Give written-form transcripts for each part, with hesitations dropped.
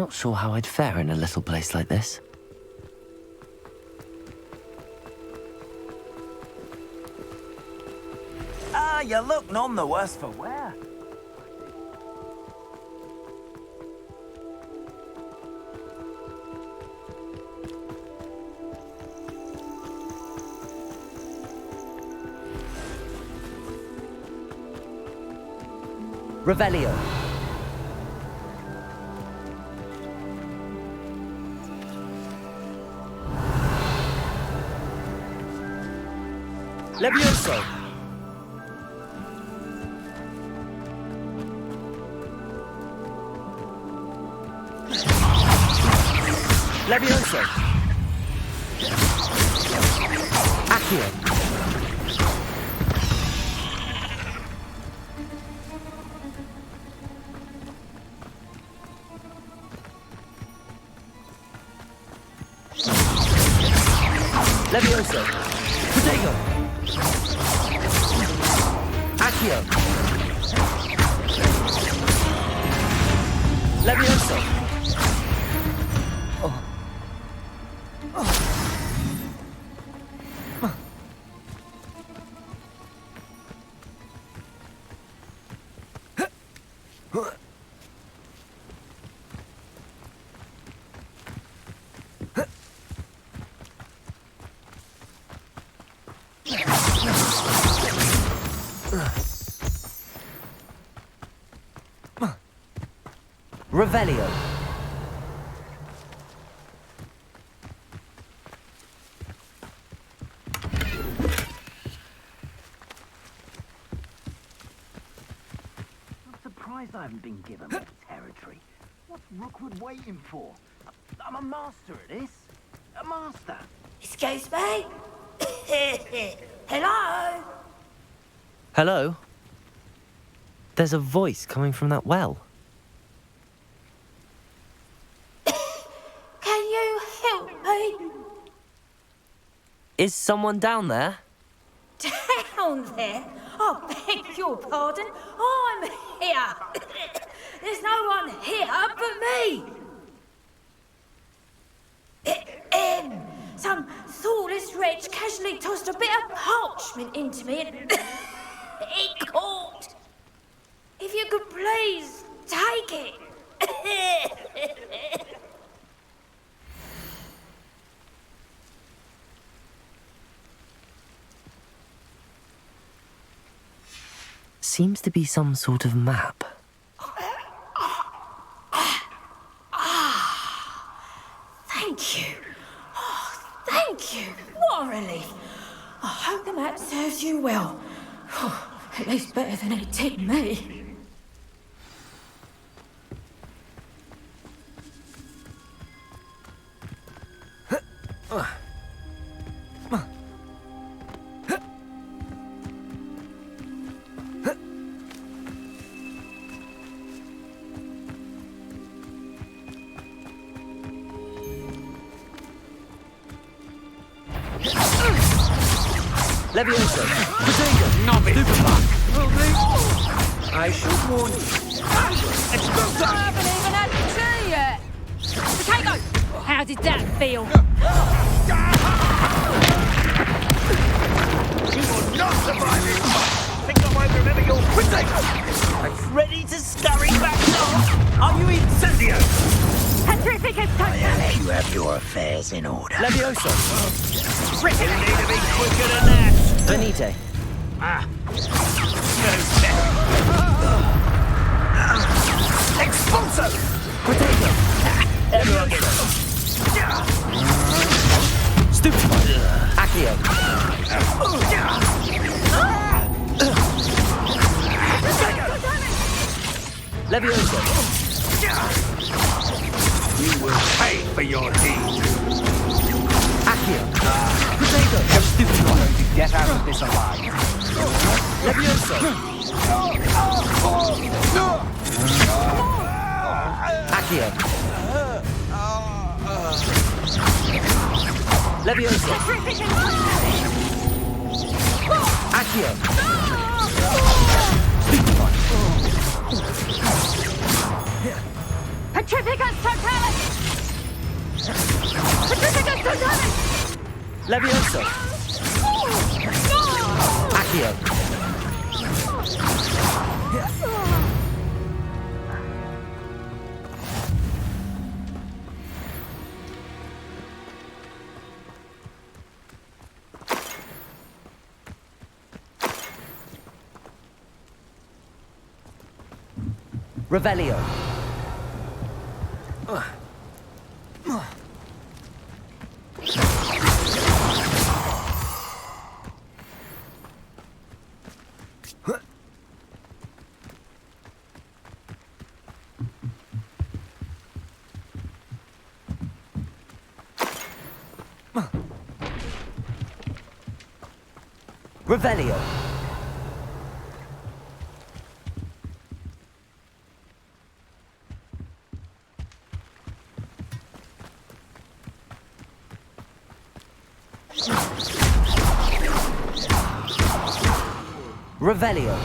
Not sure how I'd fare in a little place like this. You look none the worse for wear. Revelio. Levioso. Levioso. Accio. Levioso. Protego. Accio. Levioso. Revelio. I'm surprised I haven't been given more territory. What's Rookwood waiting for? I'm a master at this. A master. Excuse me? Hello? Hello? There's a voice coming from that well. Can you help me? Is someone down there? Down there? I beg your pardon. I'm here. There's no one here but me. Some thoughtless wretch casually tossed a bit of parchment into me and it caught. If you could please take it. Seems to be some sort of map. Thank you. Oh, thank you. What a relief. I hope the map serves you well. Oh, at least better than it did me. Levioso. Protego. Novice. Superbug. I should warn you. Let's go. I haven't even had tea yet. Potato, how did that feel? You will not survive it. Think I won't remember your potato. I'm ready to scurry back now. Are you incendio? Terrific I attack. hope you have your affairs in order. Levioso. You need to be quicker than that. Venite. Ah. Expulso! Protego. Everyone get it. Stupefy. Accio. Levioso. You will pay for your deed. Accio. Protego. You're stupid. I'm going to get out of this alive. Levioso. Accio. Levioso. Accio. Stupefy. Triplicus Totalis! Triplicus Totalis! Levioso! Accio! Revelio! Revelio! Revelio!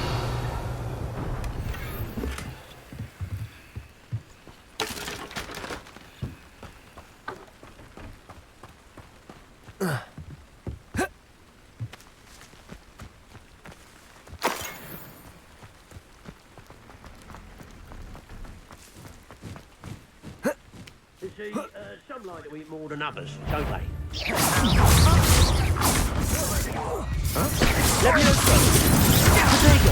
You see, some like to eat more than others, don't they? Levioso! Potato!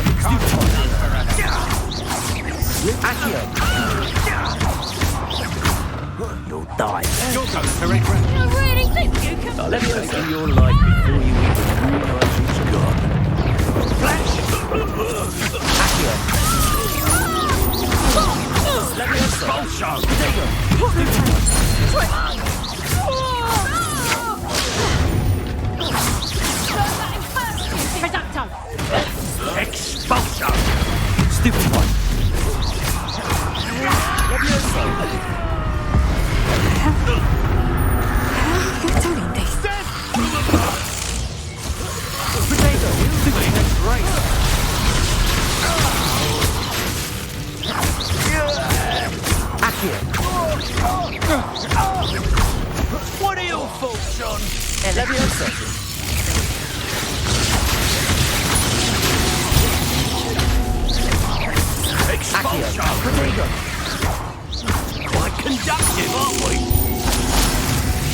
Accio! You'll die. You're going the correct route. You really think you can... Levioso your life before you eat the life you've got. Accio! Levioso! Bolsho! Potato! Reducto! Expulso! Stupid one! Levioso! You're doing this. Potato! Stupid! That's right! Accio! What are your faults, John? Levioso! Accio! Potato! Quite conductive, aren't we?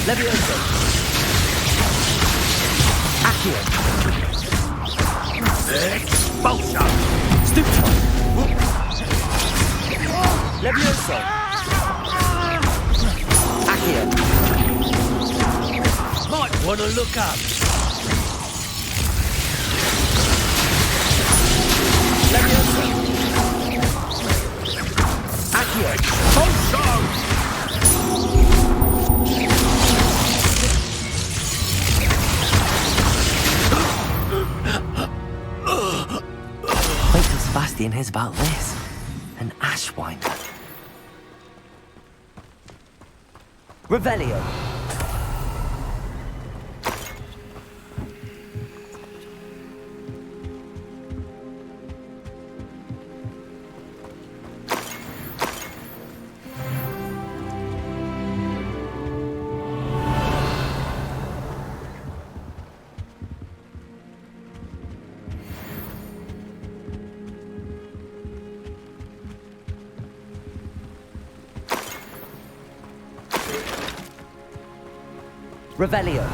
Levioso! Accio! Expulso! Stupid one! Levioso! Accio! Might want to look up. Levioso! Accio! Bolsho! Wait till Sebastian hears about this. An ashwinder. Revelio. Revelio.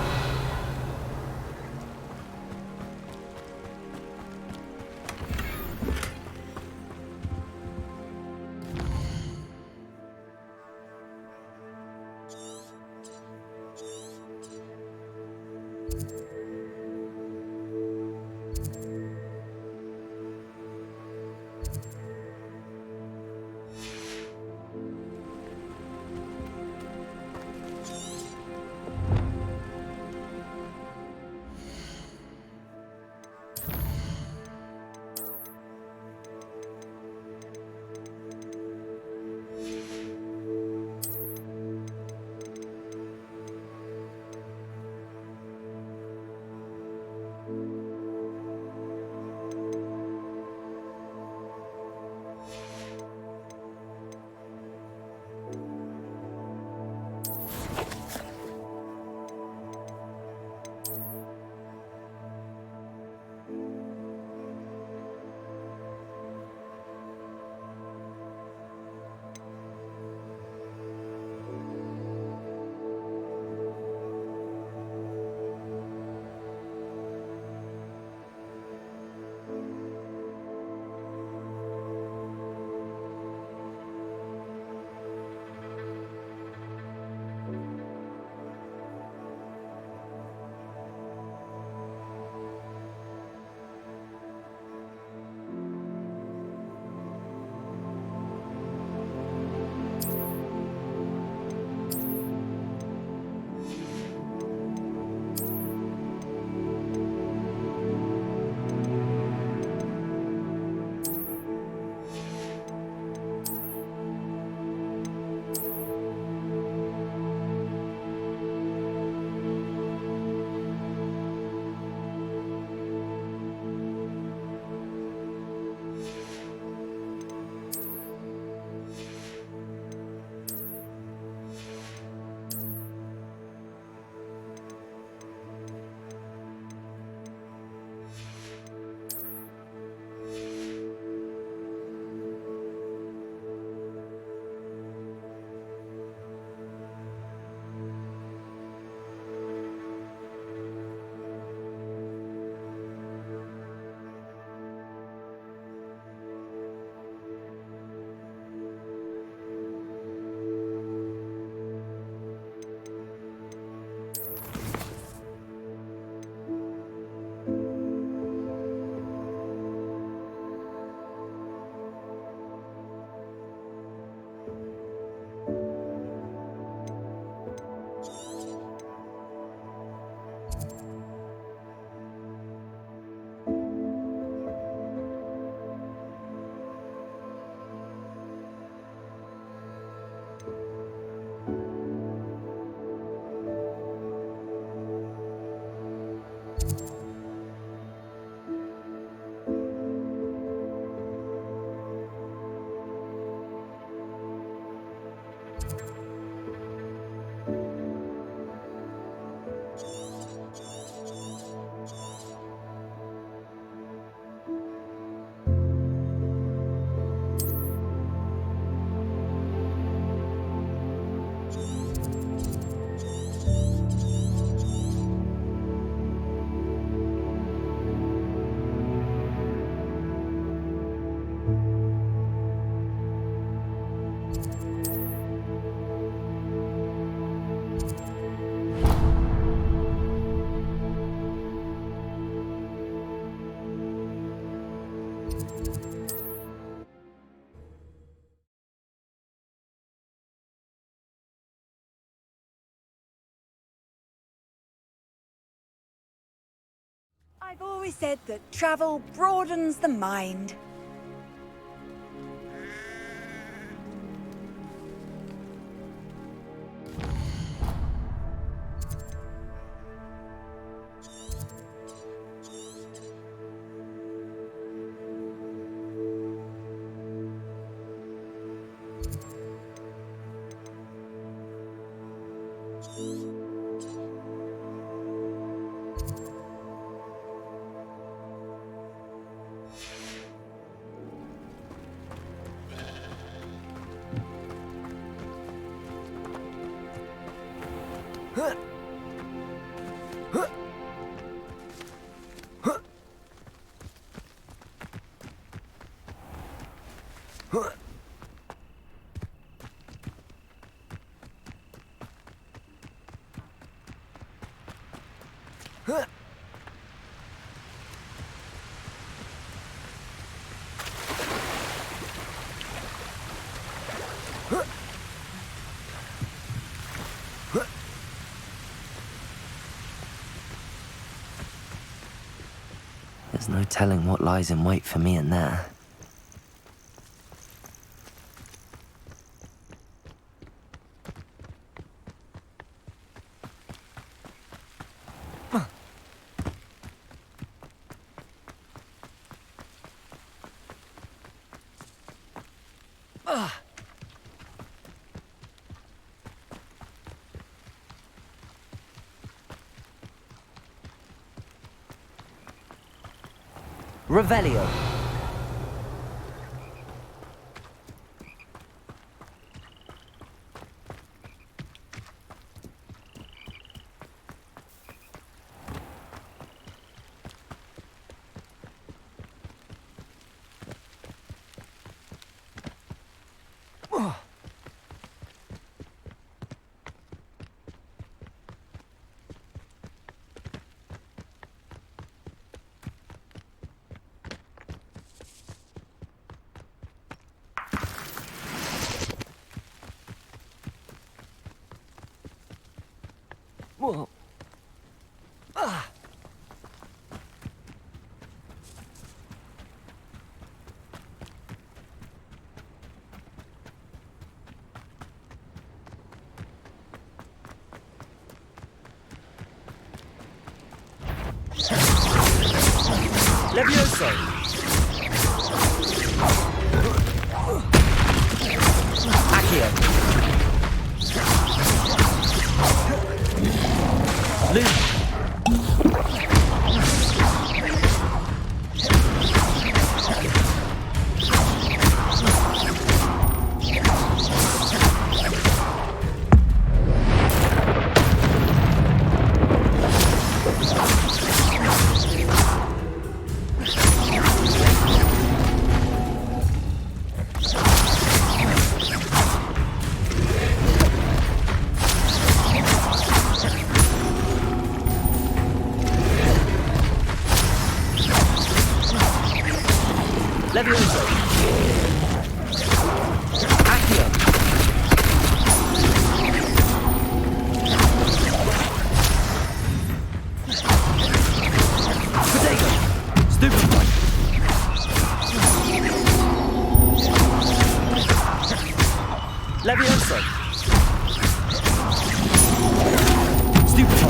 I've always said that travel broadens the mind. There's no telling what lies in wait for me in there. Revelio. Whoa. Levioso! Accio! Loop! Levioso! Accio! Potato! Stupefy! Levioso! Stupefy!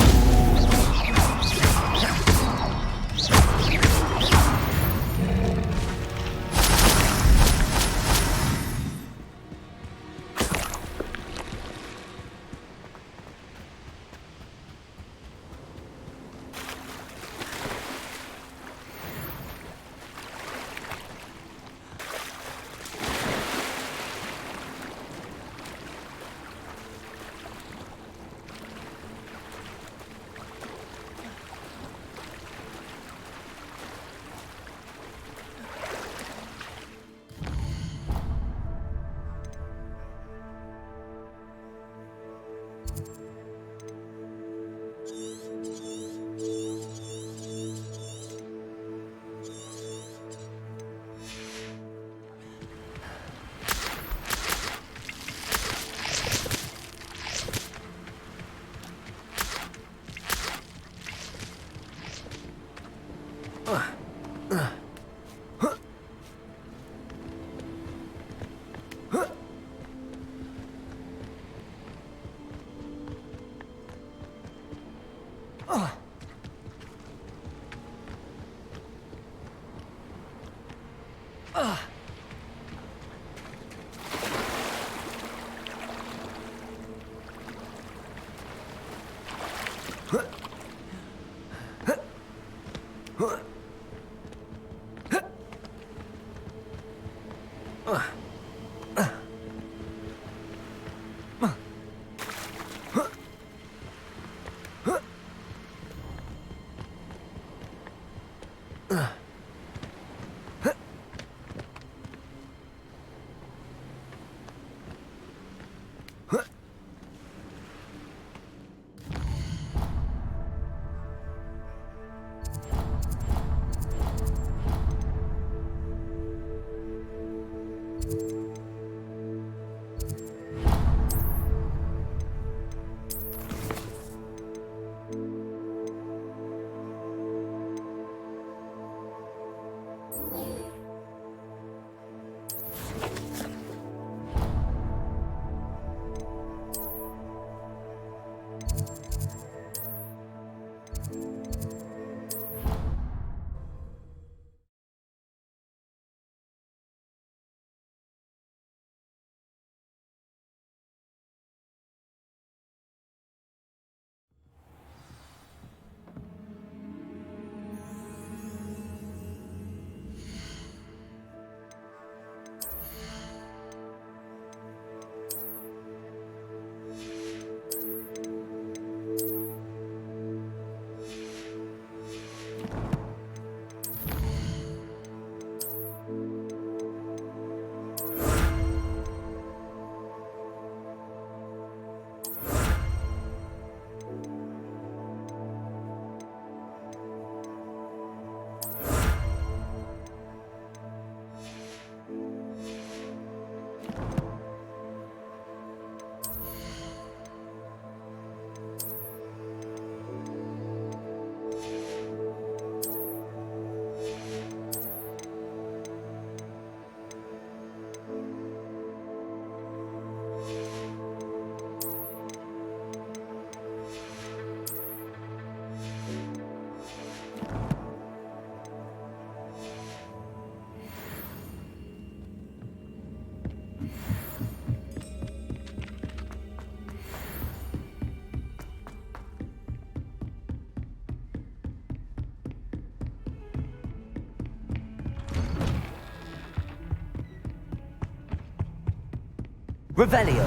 Revelio.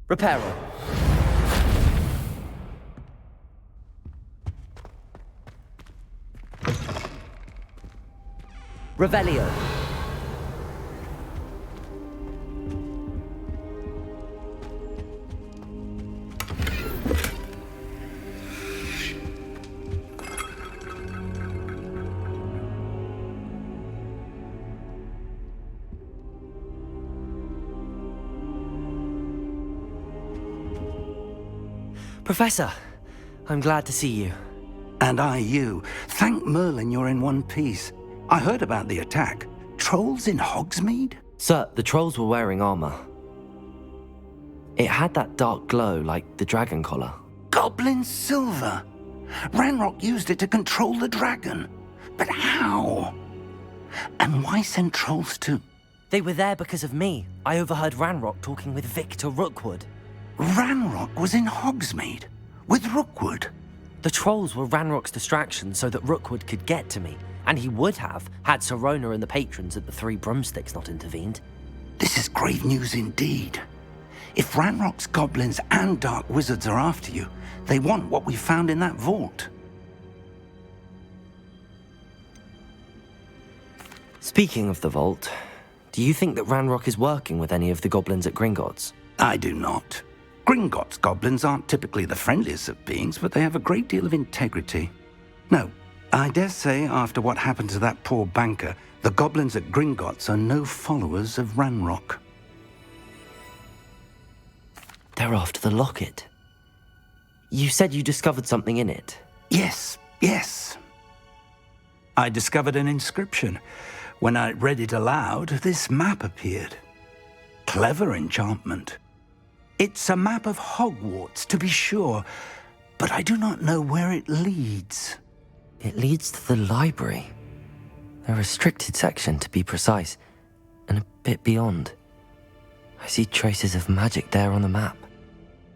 Reparo. Revelio. Professor, I'm glad to see you. And I you. Thank Merlin you're in one piece. I heard about the attack. Trolls in Hogsmeade? Sir, the trolls were wearing armor. It had that dark glow like the dragon collar. Goblin silver! Ranrock used it to control the dragon. But how? And why send trolls to... They were there because of me. I overheard Ranrock talking with Victor Rookwood. Ranrock was in Hogsmeade? With Rookwood? The trolls were Ranrock's distraction so that Rookwood could get to me. And he would have, had Sirona and the patrons at the Three Broomsticks not intervened. This is grave news indeed. If Ranrock's goblins and dark wizards are after you, they want what we found in that vault. Speaking of the vault, do you think that Ranrock is working with any of the goblins at Gringotts? I do not. Gringotts goblins aren't typically the friendliest of beings, but they have a great deal of integrity. No, I dare say after what happened to that poor banker, the goblins at Gringotts are no followers of Ranrock. They're after the locket. You said you discovered something in it. Yes. I discovered an inscription. When I read it aloud, this map appeared. Clever enchantment. It's a map of Hogwarts, to be sure, but I do not know where it leads. It leads to the library. A restricted section, to be precise, and a bit beyond. I see traces of magic there on the map.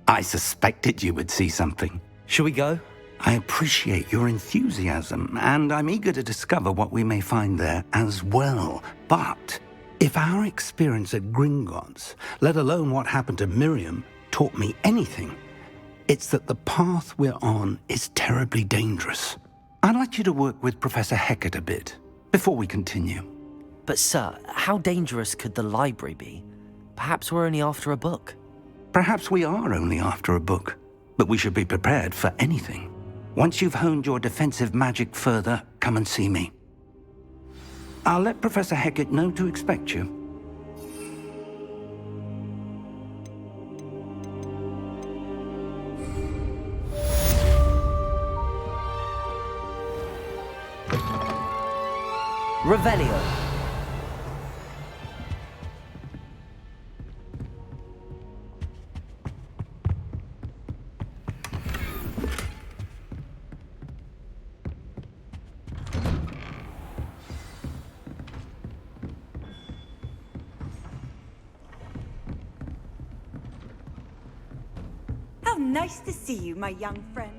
I suspected you would see something. Shall we go? I appreciate your enthusiasm, and I'm eager to discover what we may find there as well. But if our experience at Gringotts, let alone what happened to Miriam, taught me anything, it's that the path we're on is terribly dangerous. I'd like you to work with Professor Hecat a bit before we continue. But sir, how dangerous could the library be? Perhaps we're only after a book. Perhaps we are only after a book, but we should be prepared for anything. Once you've honed your defensive magic further, come and see me. I'll let Professor Hecat know to expect you. Revelio. How nice to see you, my young friend.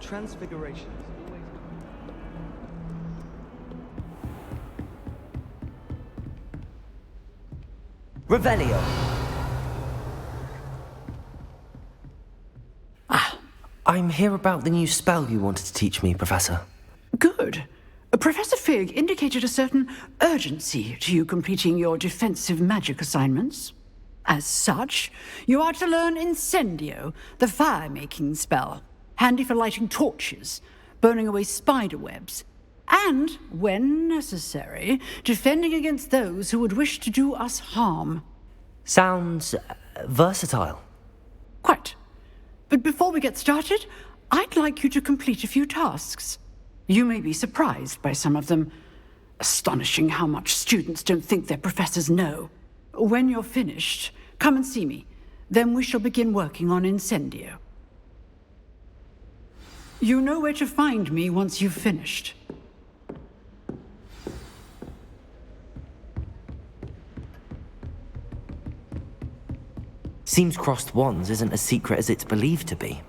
Transfiguration. Revelio. I'm here about the new spell you wanted to teach me, Professor. Good. Professor Fig indicated a certain urgency to you completing your defensive magic assignments. As such, you are to learn Incendio, the fire-making spell, handy for lighting torches, burning away spider webs, and, when necessary, defending against those who would wish to do us harm. Sounds versatile. Quite. But before we get started, I'd like you to complete a few tasks. You may be surprised by some of them. Astonishing how much students don't think their professors know. When you're finished, come and see me. Then we shall begin working on Incendio. You know where to find me once you've finished. Seems crossed wands isn't as secret as it's believed to be.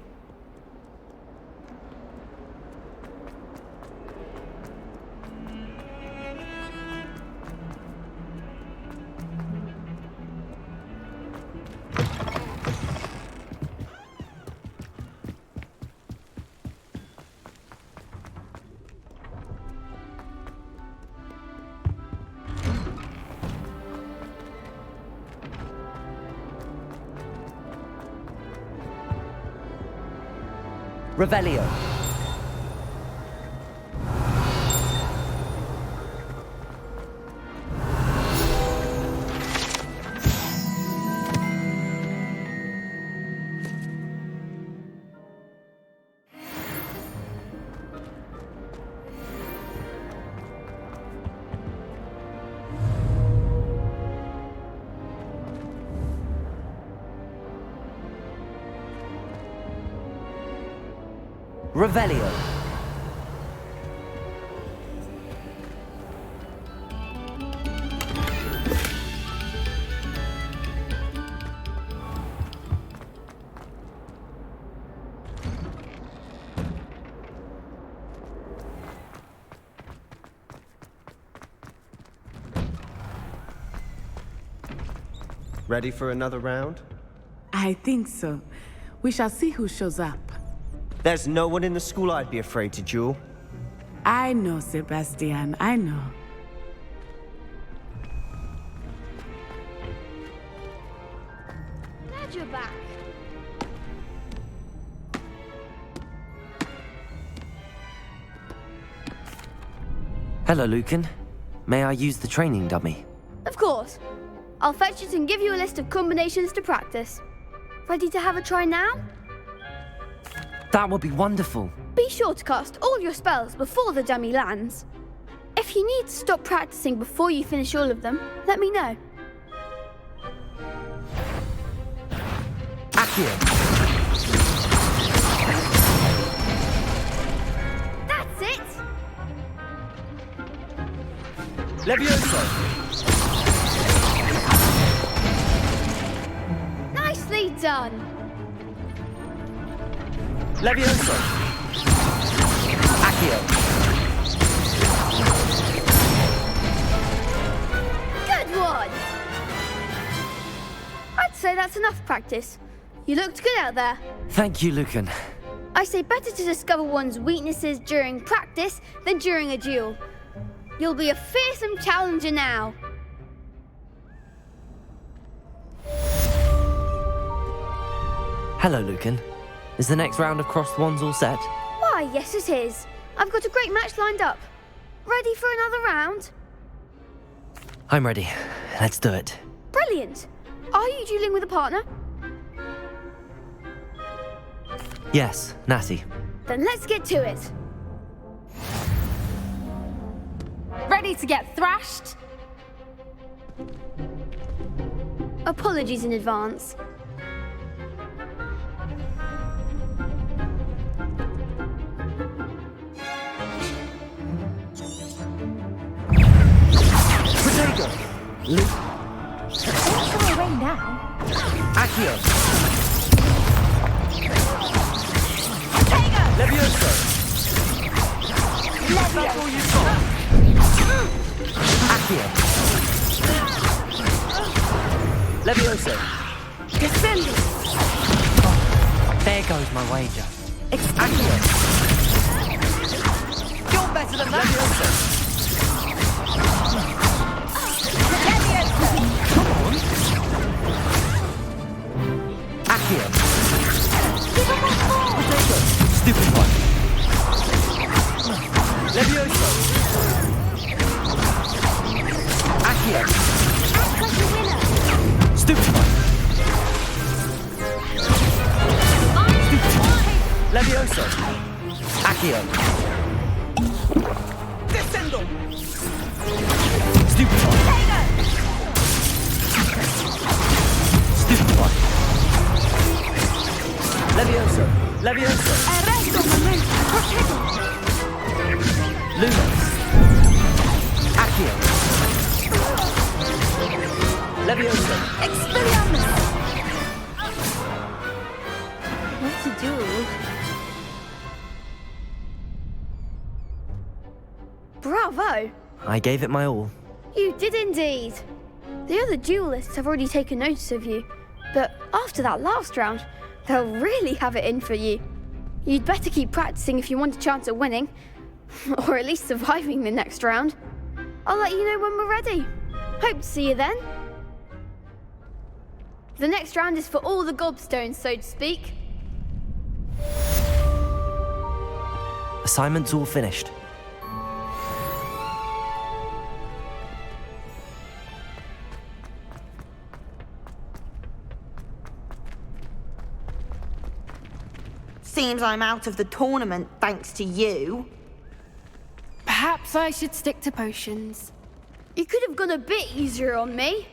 Revelio. Revelio. Ready for another round? I think so. We shall see who shows up. There's no one in the school I'd be afraid to duel. I know, Sebastian, I know. Glad you're back. Hello, Lucan. May I use the training dummy? Of course. I'll fetch it and give you a list of combinations to practice. Ready to have a try now? That would be wonderful. Be sure to cast all your spells before the dummy lands. If you need to stop practicing before you finish all of them, let me know. Accio. That's it! Levioso! Nicely done! Levioso! Accio. Good one! I'd say that's enough practice. You looked good out there. Thank you, Lucan. I say better to discover one's weaknesses during practice than during a duel. You'll be a fearsome challenger now. Hello, Lucan. Is the next round of crossed wands all set? Why, yes it is. I've got a great match lined up. Ready for another round? I'm ready. Let's do it. Brilliant. Are you dueling with a partner? Yes, Natty. Then let's get to it. Ready to get thrashed? Apologies in advance. Protego! Don't go away now. Accio! Levioso! That's all you've got! Accio. Levioso! Descending! There goes my wager. Accio! You're better than that! Levioso! Come on. Accio. Protego! Stupid one. Levioso! Accio. Stupid one. Stupid one. Levioso! Accio. Descendo! Stupid one. Stupid one. Levioso! Levioso! Arresto momento! Protego! Lumos. Accio. Levioso! Expelliarmus! What to do? Bravo! I gave it my all. You did indeed. The other duelists have already taken notice of you, but after that last round, they'll really have it in for you. You'd better keep practicing if you want a chance at winning, or at least surviving the next round. I'll let you know when we're ready. Hope to see you then. The next round is for all the gobstones, so to speak. Assignment's all finished. Seems I'm out of the tournament thanks to you. Perhaps I should stick to potions. You could have gone a bit easier on me.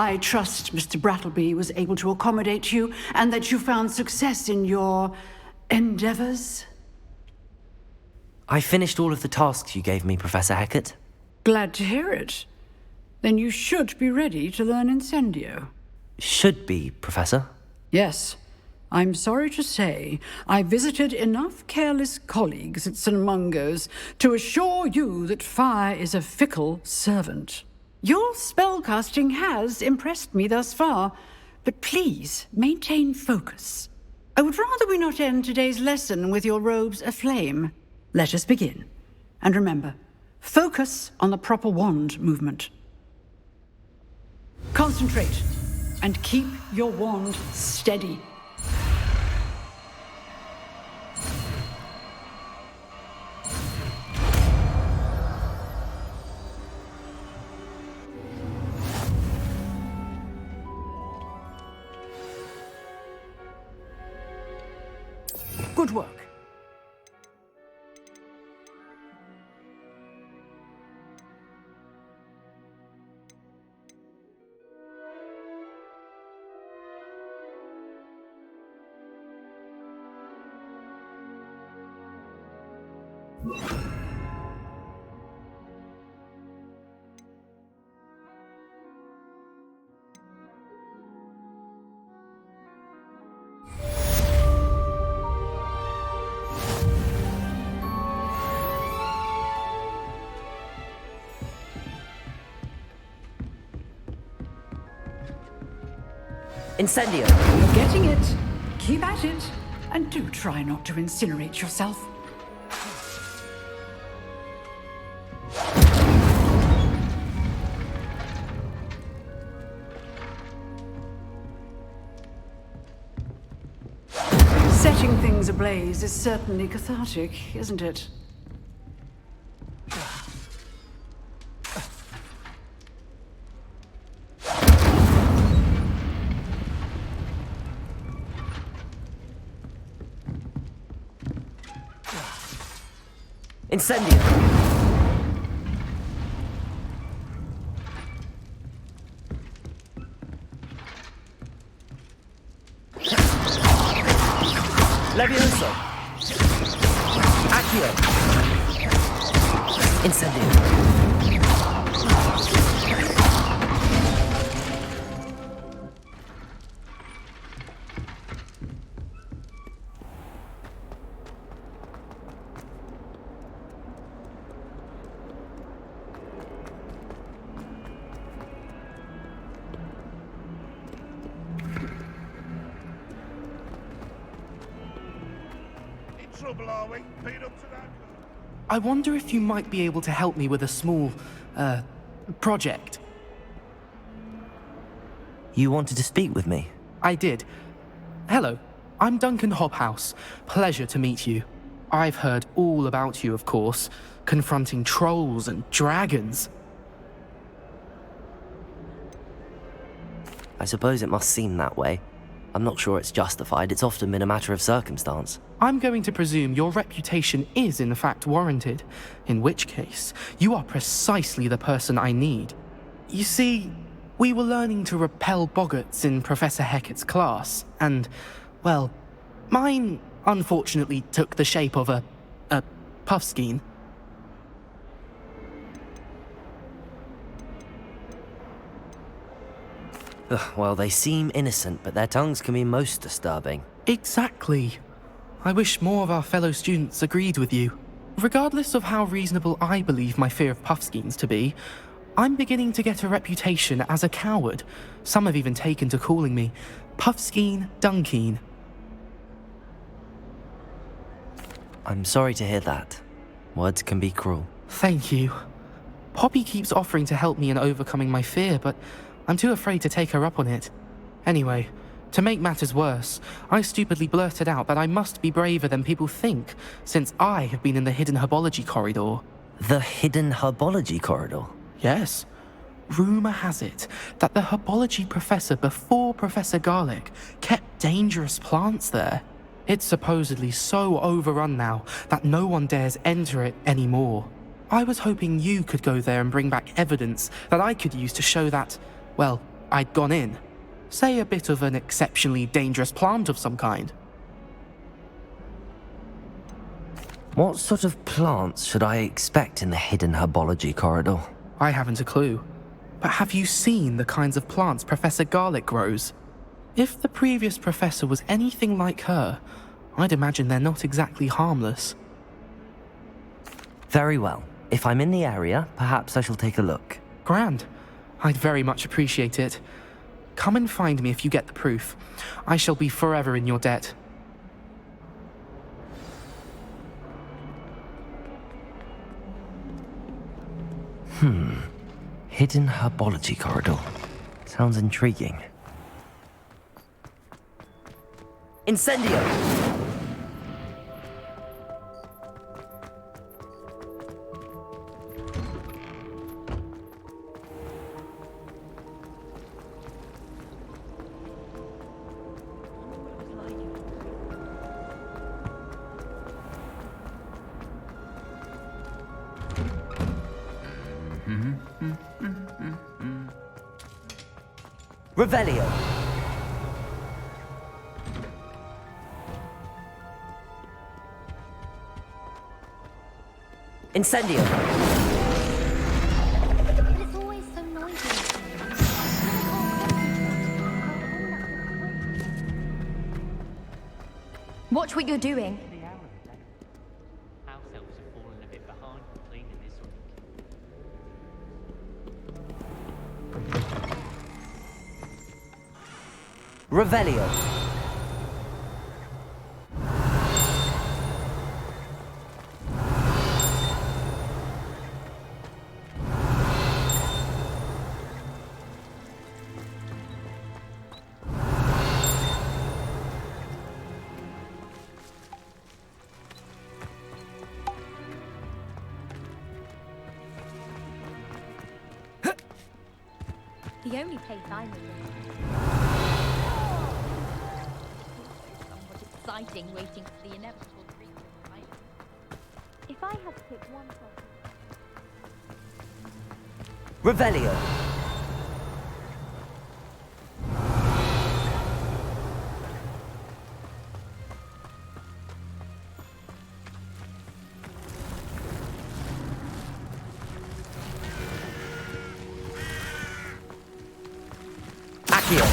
I trust Mr. Brattleby was able to accommodate you and that you found success in your endeavors. I finished all of the tasks you gave me, Professor Hecat. Glad to hear it. Then you should be ready to learn Incendio. Should be, Professor. Yes. I'm sorry to say, I visited enough careless colleagues at St. Mungo's to assure you that fire is a fickle servant. Your spellcasting has impressed me thus far, but please maintain focus. I would rather we not end today's lesson with your robes aflame. Let us begin. And remember, focus on the proper wand movement. Concentrate, and keep your wand steady. Good work. Incendio! You're getting it. Keep at it. And do try not to incinerate yourself. Setting things ablaze is certainly cathartic, isn't it? Incendio! Levioso! Accio! Incendio! Trouble, are we? Beat up to that. I wonder if you might be able to help me with a small, project. You wanted to speak with me? I did. Hello, I'm Duncan Hobhouse. Pleasure to meet you. I've heard all about you, of course, confronting trolls and dragons. I suppose it must seem that way. I'm not sure it's justified. It's often been a matter of circumstance. I'm going to presume your reputation is in fact warranted, in which case, you are precisely the person I need. You see, we were learning to repel boggarts in Professor Hecat's class, and, well, mine unfortunately took the shape of a puffskein. Well, they seem innocent, but their tongues can be most disturbing. Exactly. I wish more of our fellow students agreed with you. Regardless of how reasonable I believe my fear of puffskeins to be, I'm beginning to get a reputation as a coward. Some have even taken to calling me Puffskeen Dunkeen. I'm sorry to hear that. Words can be cruel. Thank you. Poppy keeps offering to help me in overcoming my fear, but I'm too afraid to take her up on it. Anyway, to make matters worse, I stupidly blurted out that I must be braver than people think, since I have been in the hidden herbology corridor. The hidden herbology corridor? Yes. Rumour has it that the herbology professor before Professor Garlic kept dangerous plants there. It's supposedly so overrun now that no one dares enter it anymore. I was hoping you could go there and bring back evidence that I could use to show that, well, I'd gone in. Say a bit of an exceptionally dangerous plant of some kind. What sort of plants should I expect in the hidden herbology corridor? I haven't a clue. But have you seen the kinds of plants Professor Garlick grows? If the previous professor was anything like her, I'd imagine they're not exactly harmless. Very well. If I'm in the area, perhaps I shall take a look. Grand. I'd very much appreciate it. Come and find me if you get the proof. I shall be forever in your debt. Hidden herbology corridor. Sounds intriguing. Incendio! Revelio. Incendio. It's always so noisy. Watch what you're doing. House elves have fallen a bit behind with cleaning this week. Revelio. The only place I know somewhat exciting waiting for the inevitable treatment. If I had to pick one person... Revelio. Accio.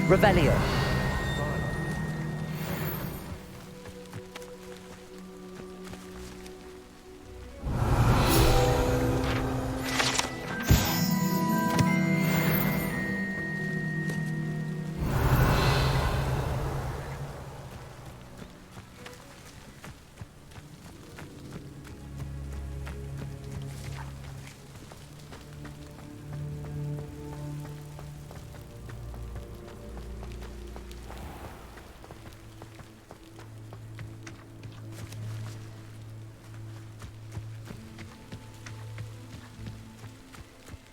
Revelio.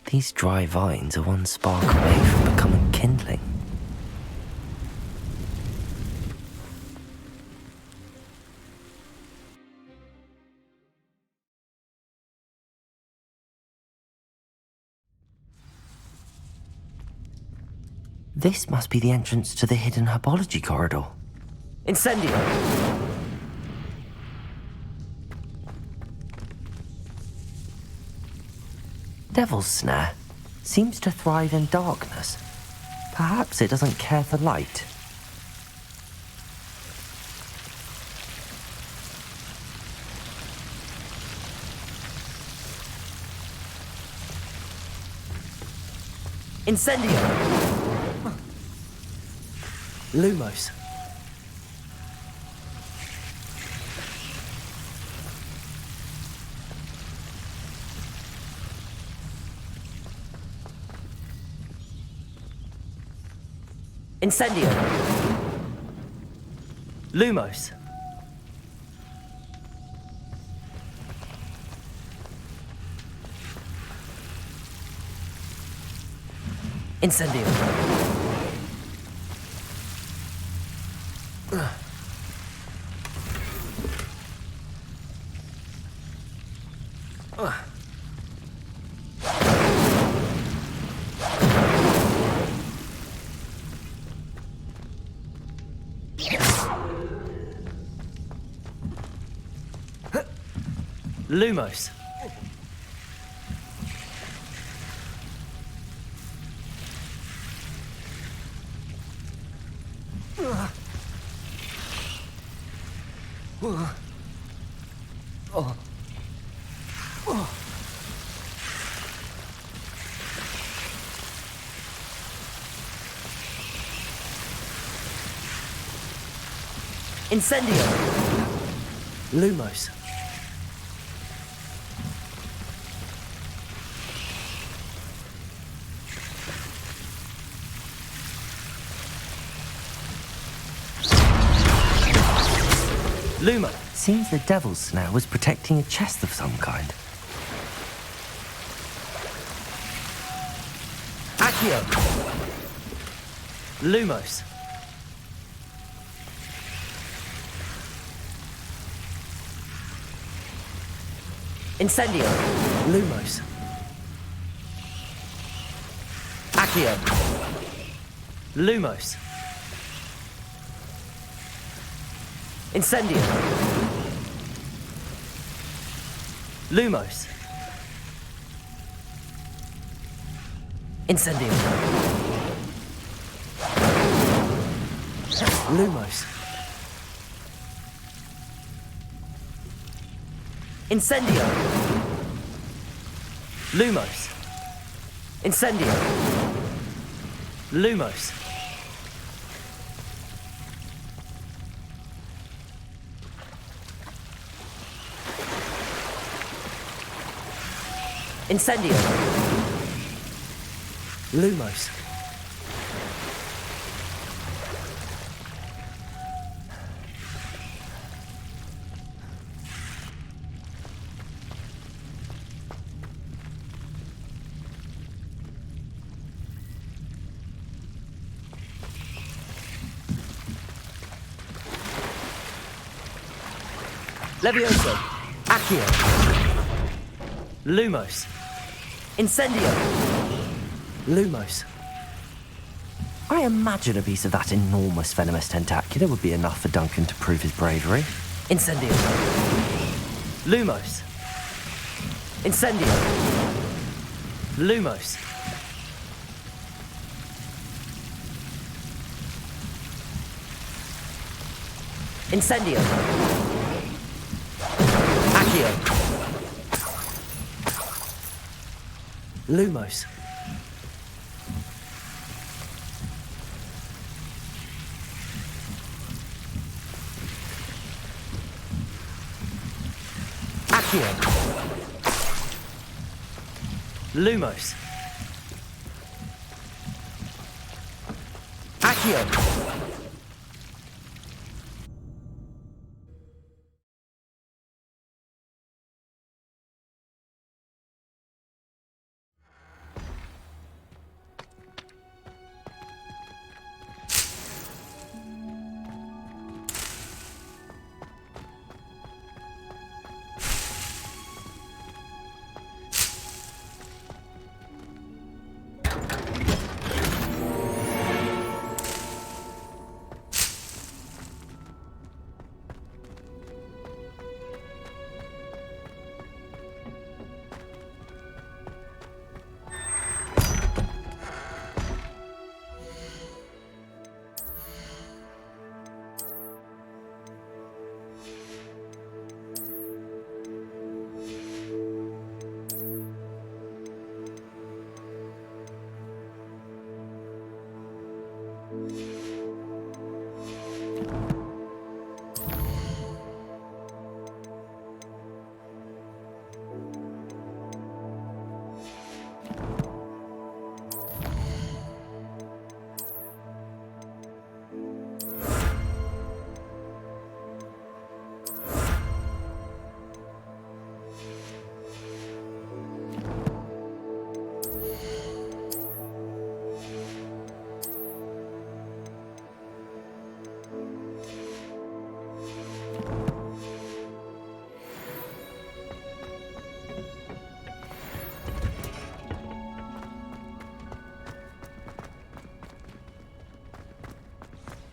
These dry vines are one spark away from becoming kindling. This must be the entrance to the hidden herbology corridor. Incendio! Devil's Snare seems to thrive in darkness. Perhaps it doesn't care for light. Incendio! Lumos. Incendio. Lumos. Incendio. Lumos. Incendio! Lumos. Lumo. Seems the devil's snare was protecting a chest of some kind. Accio. Lumos. Incendio. Lumos. Accio. Lumos. Incendio. Lumos. Incendio. Lumos. Incendio. Lumos. Incendio. Lumos. Incendio. Lumos. Levioso. Accio. Lumos. Incendio. Lumos. I imagine a piece of that enormous venomous tentacular would be enough for Duncan to prove his bravery. Incendio. Lumos. Incendio. Lumos. Incendio. Accio. Lumos. Accio. Lumos. Accio.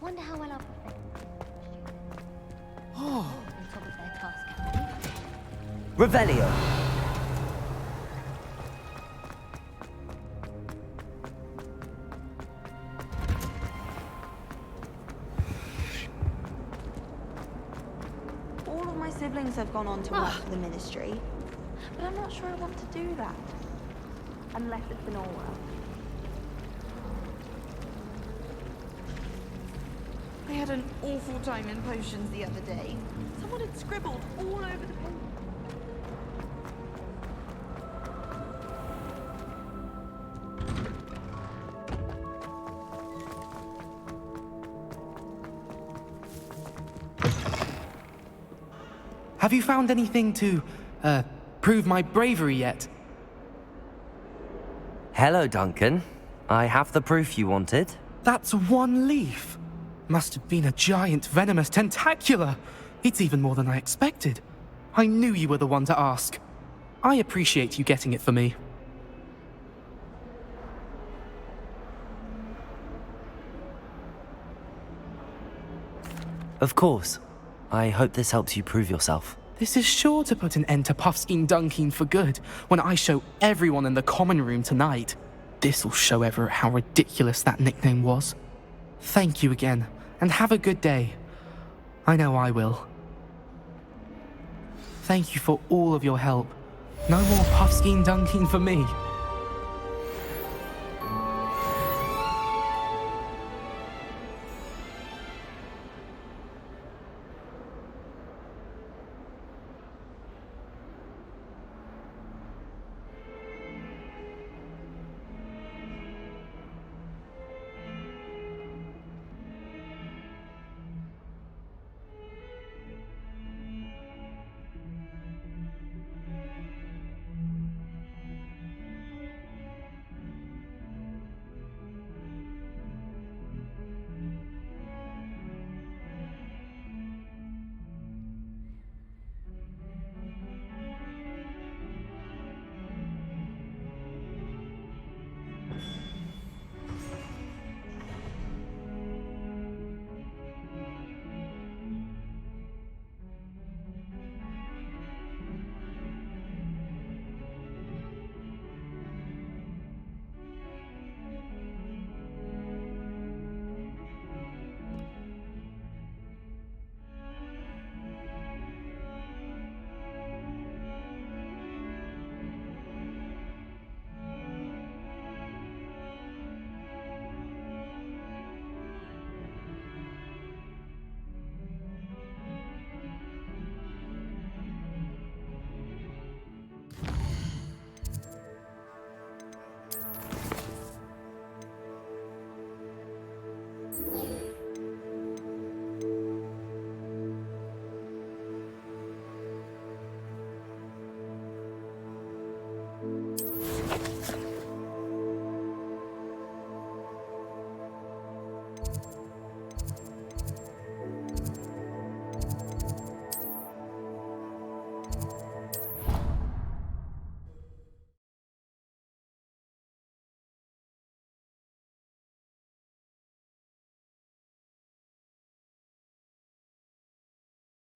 Wonder how well I'll perform. Oh. On top of their task, Revelio. All of my siblings have gone on to work for the ministry, but I'm not sure I want to do that. Unless it's in Orwell. I had an awful time in potions the other day. Someone had scribbled all over the paper. Have you found anything to, prove my bravery yet? Hello, Duncan. I have the proof you wanted. That's one leaf. Must have been a giant venomous tentacula. It's even more than I expected. I knew you were the one to ask. I appreciate you getting it for me. Of course. I hope this helps you prove yourself. This is sure to put an end to Puffskein Dunkin for good when I show everyone in the common room tonight. This'll show Everett how ridiculous that nickname was. Thank you again, and have a good day. I know I will. Thank you for all of your help. No more Puffskein Dunkin for me.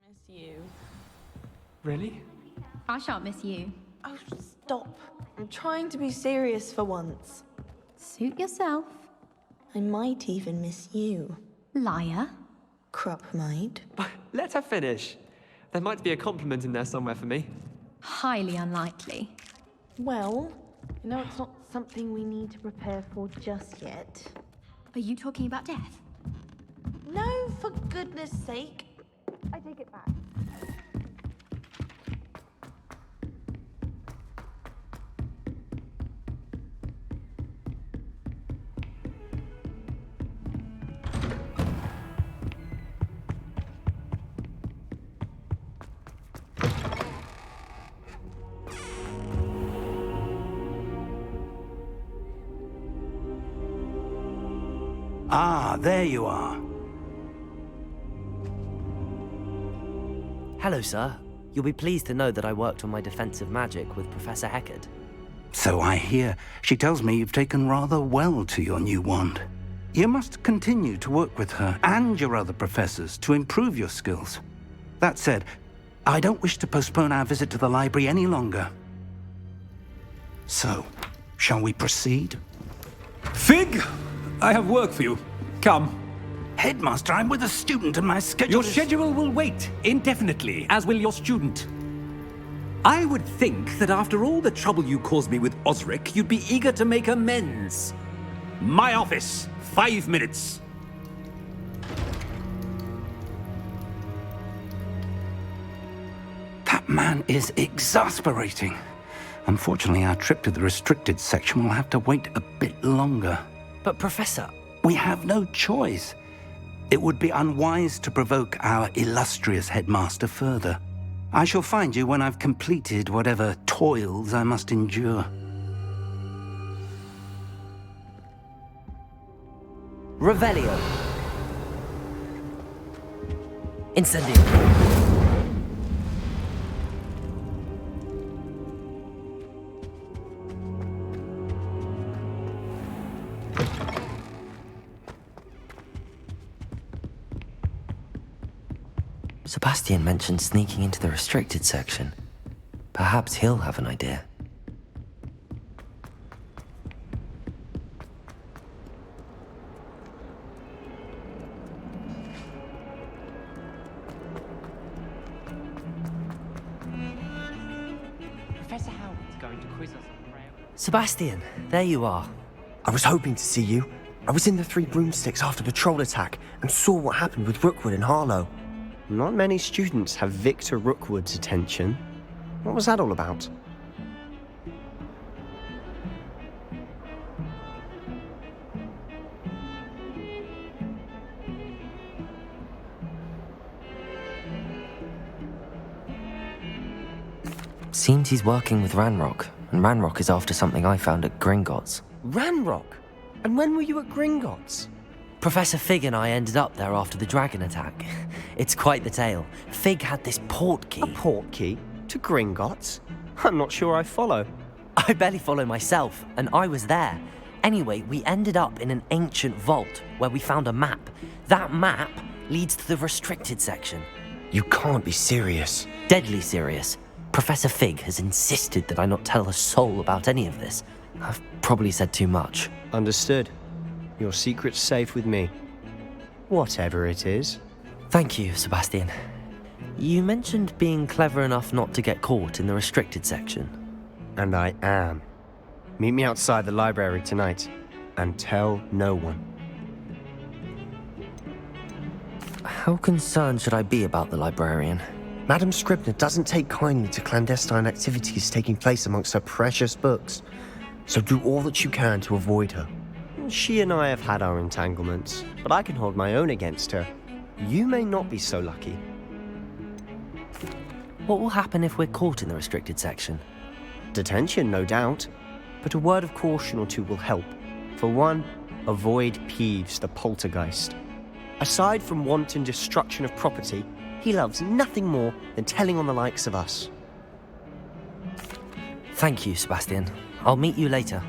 Miss you. Really? I shan't miss you. Oh, stop. I'm trying to be serious for once. Suit yourself. I might even miss you. Liar. Crop might. Let her finish. There might be a compliment in there somewhere for me. Highly unlikely. Well, you know it's not something we need to prepare for just yet. Are you talking about death? No, for goodness sake. I take it back. Ah, there you are. Hello, sir. You'll be pleased to know that I worked on my defensive magic with Professor Heckard. So I hear. She tells me you've taken rather well to your new wand. You must continue to work with her and your other professors to improve your skills. That said, I don't wish to postpone our visit to the library any longer. So, shall we proceed? Fig, I have work for you. Come. Headmaster, I'm with a student and my schedule Your schedule will wait indefinitely, as will your student. I would think that after all the trouble you caused me with Osric, you'd be eager to make amends. My office, 5 minutes. That man is exasperating. Unfortunately, our trip to the restricted section will have to wait a bit longer. But Professor... We have no choice. It would be unwise to provoke our illustrious headmaster further. I shall find you when I've completed whatever toils I must endure. Revelio. Incendio. Sebastian mentioned sneaking into the restricted section. Perhaps he'll have an idea. Professor Howard's going to quiz us on prayer. Sebastian, there you are. I was hoping to see you. I was in the Three Broomsticks after the troll attack and saw what happened with Rookwood and Harlow. Not many students have Victor Rookwood's attention. What was that all about? Seems he's working with Ranrock, and Ranrock is after something I found at Gringotts. Ranrock? And when were you at Gringotts? Professor Fig and I ended up there after the dragon attack. It's quite the tale. Fig had this port key. A port key? To Gringotts? I'm not sure I follow. I barely follow myself, and I was there. Anyway, we ended up in an ancient vault where we found a map. That map leads to the restricted section. You can't be serious. Deadly serious. Professor Fig has insisted that I not tell a soul about any of this. I've probably said too much. Understood. Your secret's safe with me. Whatever it is. Thank you, Sebastian. You mentioned being clever enough not to get caught in the restricted section. And I am. Meet me outside the library tonight, and tell no one. How concerned should I be about the librarian? Madam Scribner doesn't take kindly to clandestine activities taking place amongst her precious books, so do all that you can to avoid her. She and I have had our entanglements, but I can hold my own against her. You may not be so lucky. What will happen if we're caught in the restricted section? Detention, no doubt, but a word of caution or two will help. For one, avoid Peeves, the poltergeist. Aside from wanton destruction of property, he loves nothing more than telling on the likes of us. Thank you, Sebastian. I'll meet you later.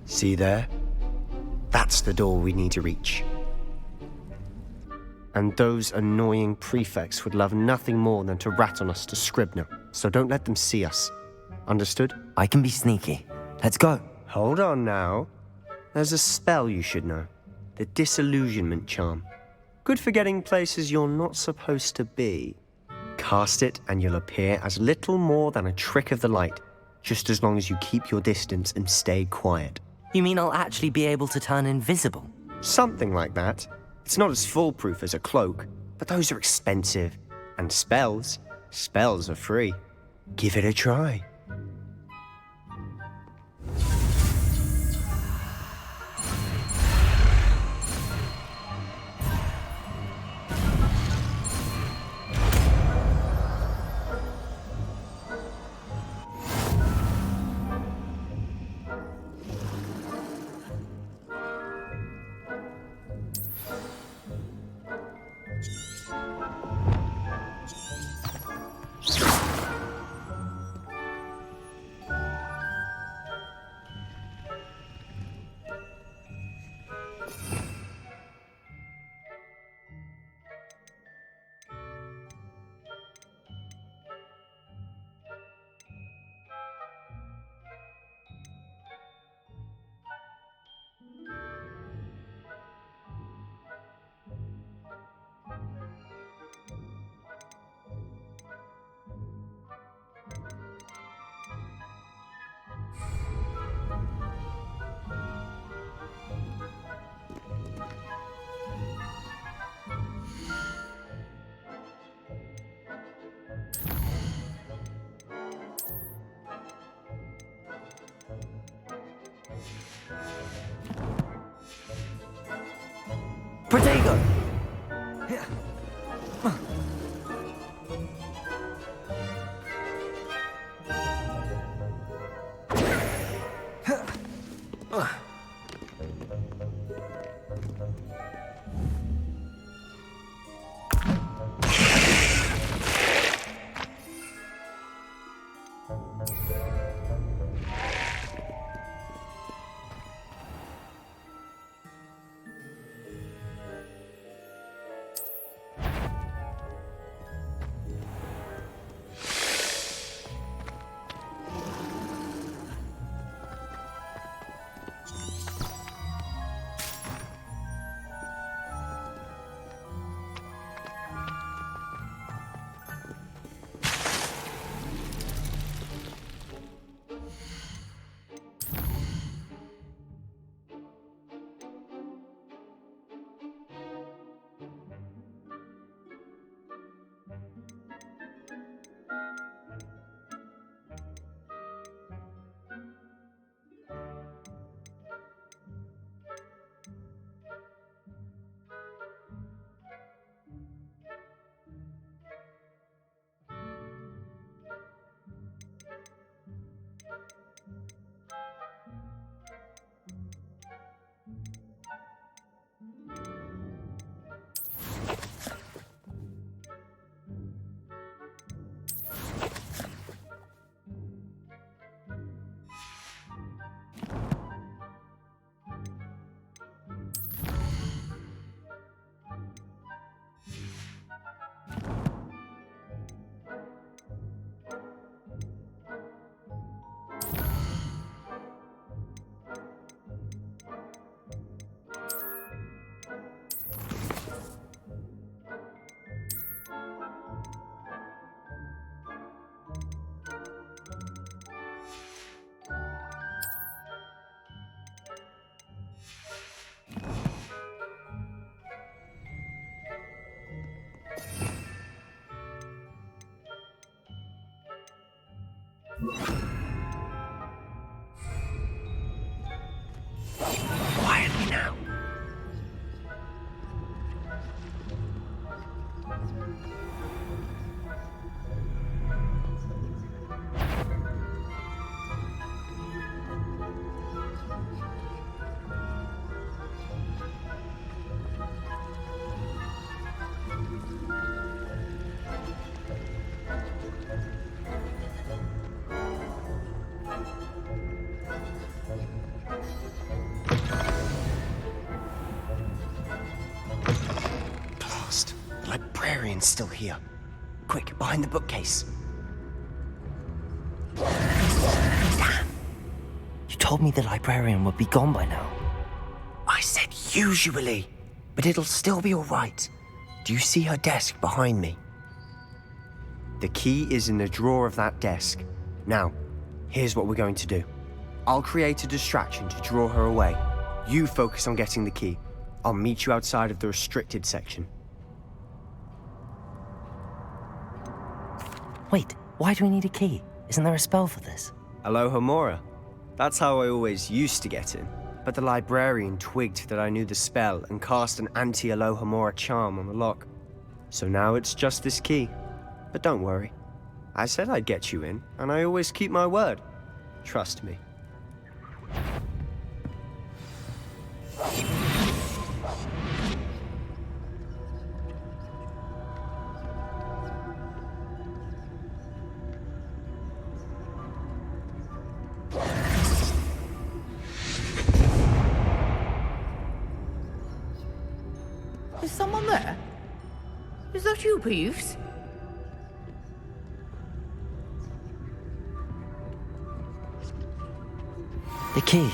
See there? That's the door we need to reach. And those annoying prefects would love nothing more than to rat on us to Scribner, so don't let them see us. Understood? I can be sneaky. Let's go. Hold on now. There's a spell you should know. The Disillusionment Charm. Good for getting places you're not supposed to be. Cast it and you'll appear as little more than a trick of the light, just as long as you keep your distance and stay quiet. You mean I'll actually be able to turn invisible? Something like that. It's not as foolproof as a cloak, but those are expensive. And spells are free. Give it a try. go. Quietly now. The librarian's still here. Quick, behind the bookcase. Damn. You told me the librarian would be gone by now. I said usually, but it'll still be all right. Do you see her desk behind me? The key is in the drawer of that desk. Now, here's what we're going to do. I'll create a distraction to draw her away. You focus on getting the key. I'll meet you outside of the restricted section. Wait, why do we need a key? Isn't there a spell for this? Alohomora. That's how I always used to get in. But the librarian twigged that I knew the spell and cast an anti-Alohomora charm on the lock. So now it's just this key. But don't worry. I said I'd get you in, and I always keep my word. Trust me. Is someone there? Is that you, Peeves? The key.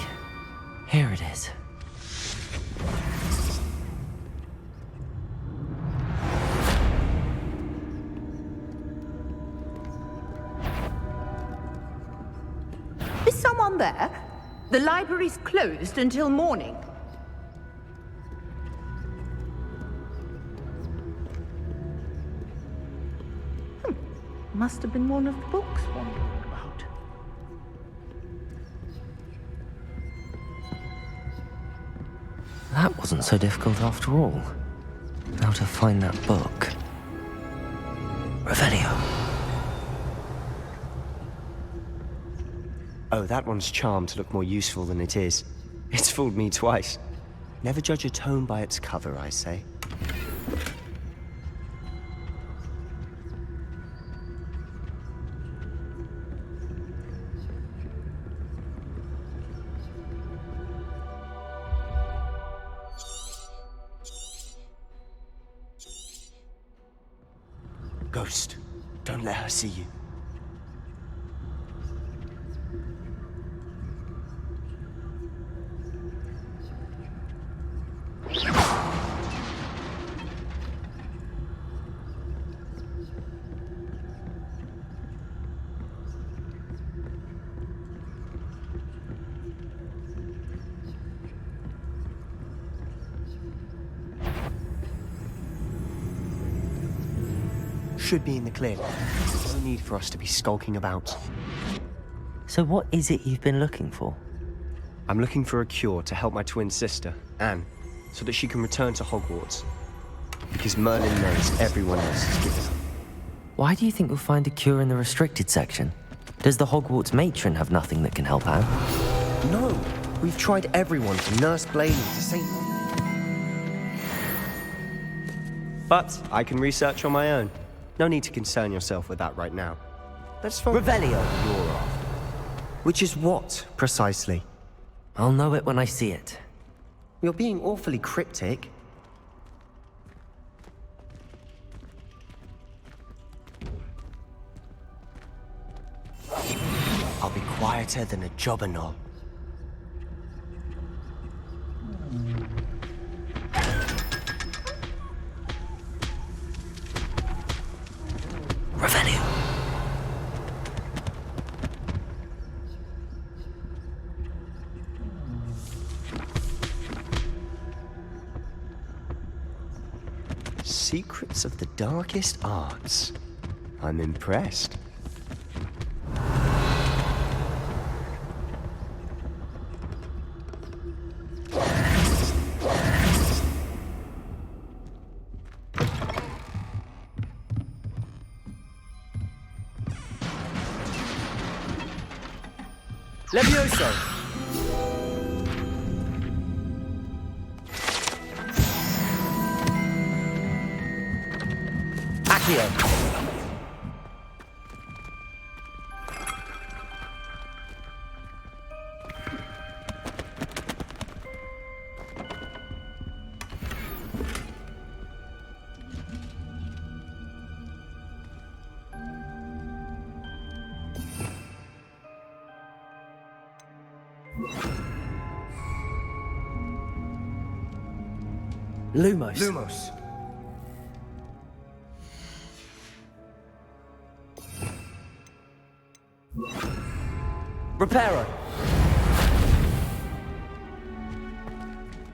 Here it is. Is someone there? The library's closed until morning. Must have been one of the books wandering about. That wasn't so difficult after all. Now to find that book. Revelio. Oh, that one's charmed to look more useful than it is. It's fooled me twice. Never judge a tome by its cover, I say. Ghost, don't let her see you. Should be in the clear. No need for us to be skulking about. So what is it you've been looking for? I'm looking for a cure to help my twin sister, Anne, so that she can return to Hogwarts. Because Merlin knows everyone else is given up. Why do you think we'll find a cure in the restricted section? Does the Hogwarts matron have nothing that can help Anne? No! We've tried everyone from Nurse Blaney to St. But I can research on my own. No need to concern yourself with that right now. Let's focus. Revelio. You're after. Which is what, precisely? I'll know it when I see it. You're being awfully cryptic. I'll be quieter than a jobberknoll. Revelio. Secrets of the darkest arts. I'm impressed. Levioso! Accio! Lumos. Lumos. Reparo.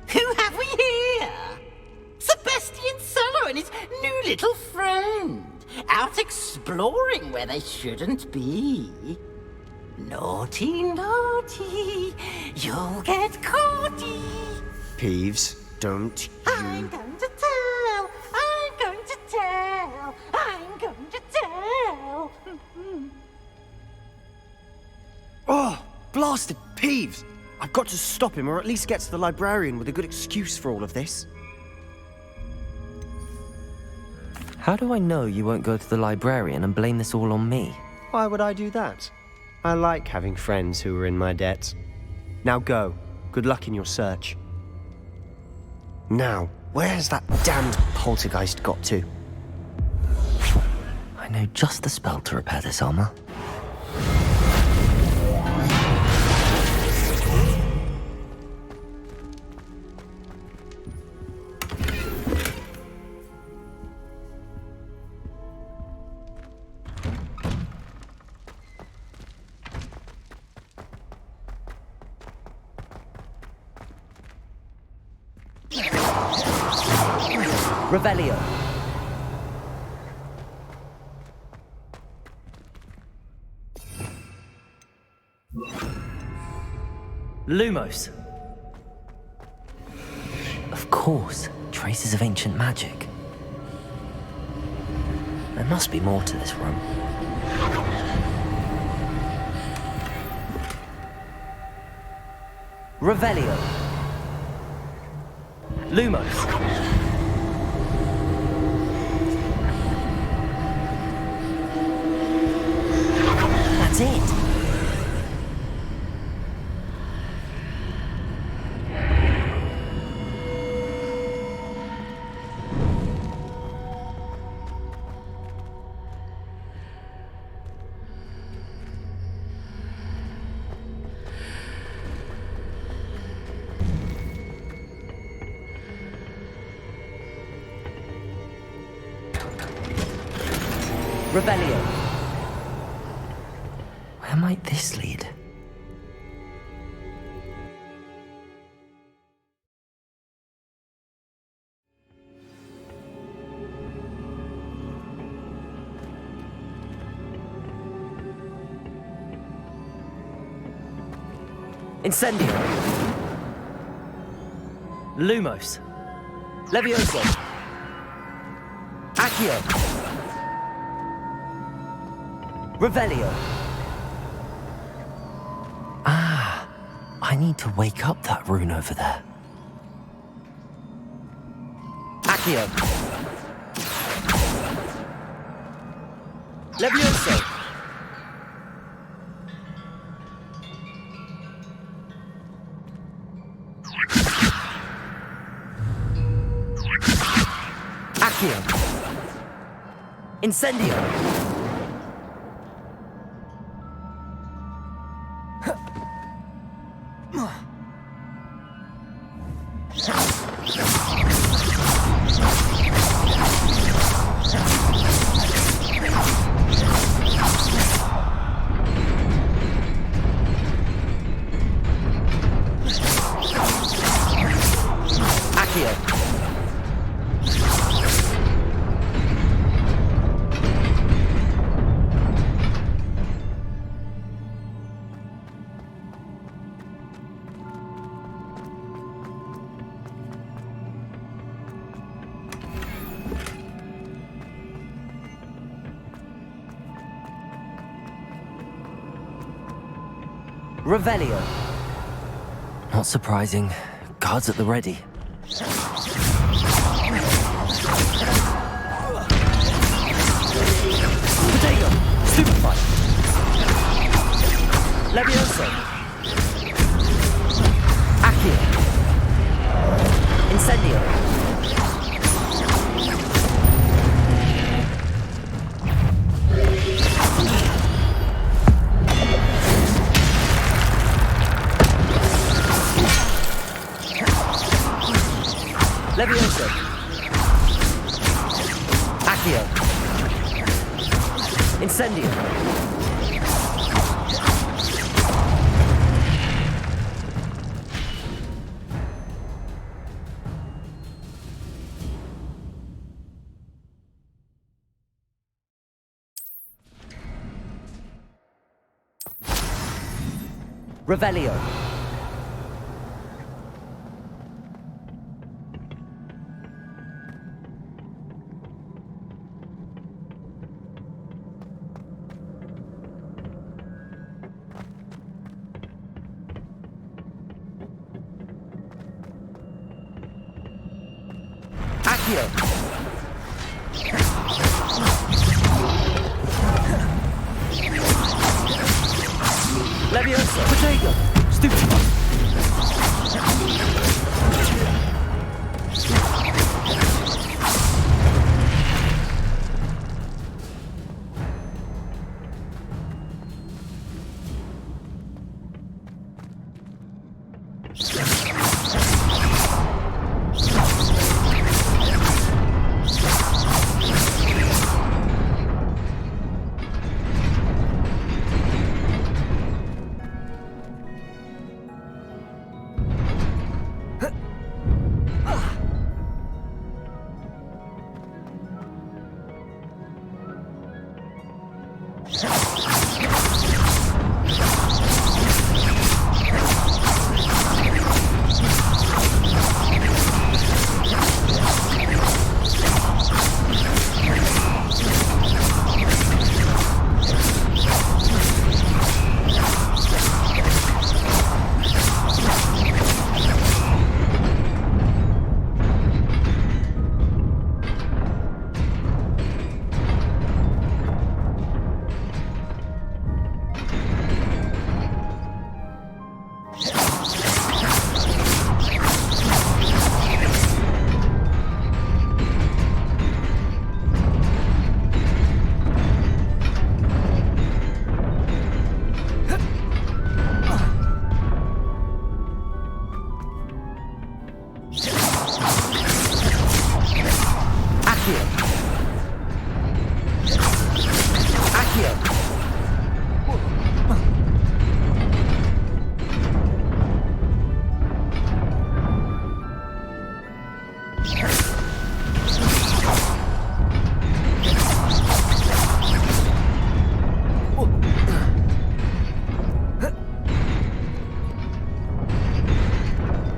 Who have we here? Sebastian Solo and his new little friend. Out exploring where they shouldn't be. Naughty, naughty. You'll get caughty. Peeves, don't I'm going to tell. I'm going to tell. I'm going to tell. Oh, blasted Peeves! I've got to stop him, or at least get to the librarian with a good excuse for all of this. How do I know you won't go to the librarian and blame this all on me? Why would I do that? I like having friends who are in my debt. Now go. Good luck in your search. Now, where's that damned poltergeist got to? I know just the spell to repair this armor. Revelio. Lumos. Of course, traces of ancient magic. There must be more to this room. Revelio. Lumos. That's it. Revelio. Where might this lead? Incendio. Lumos. Levioso. Accio. Revelio. Ah, I need to wake up that rune over there. Accio. Levioso. Accio. Incendio. Revelio. Not surprising. Guards at the ready. Potato. Stupefy. Levioso. Accio. Incendio. Levioso. Accio. Incendio. Revelio. Accio. Levioso. Potato. Stupefy.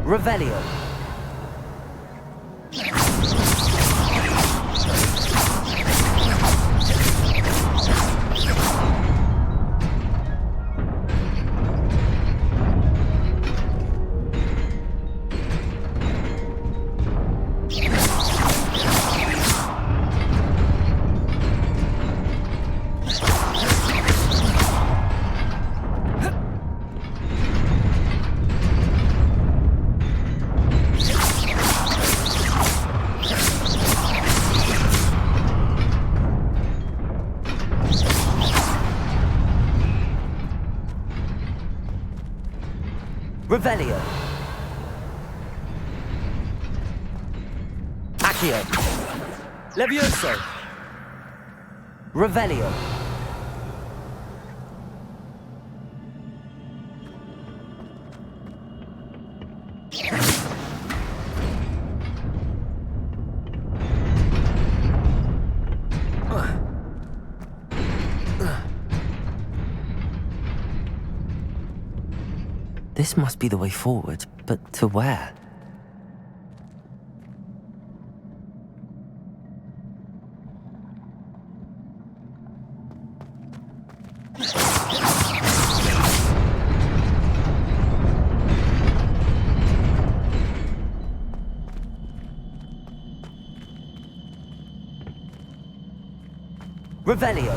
Revelio. Revelio. Accio. Levioso. Revelio. This must be the way forward, but to where? Revelio.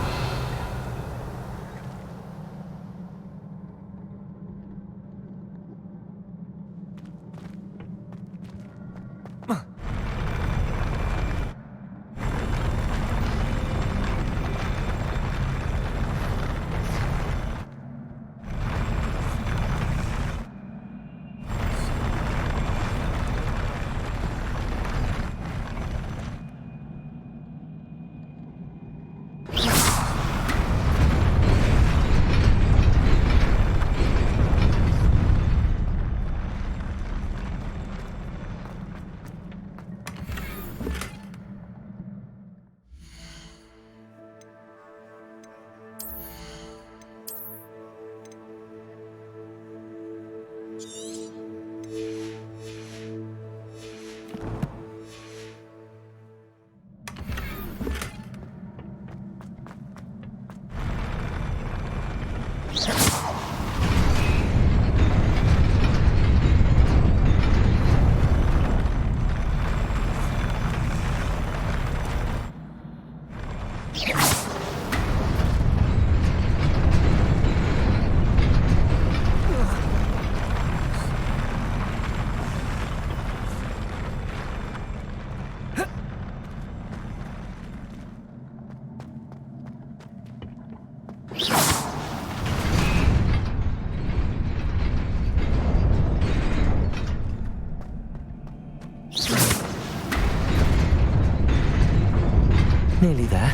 Nearly there.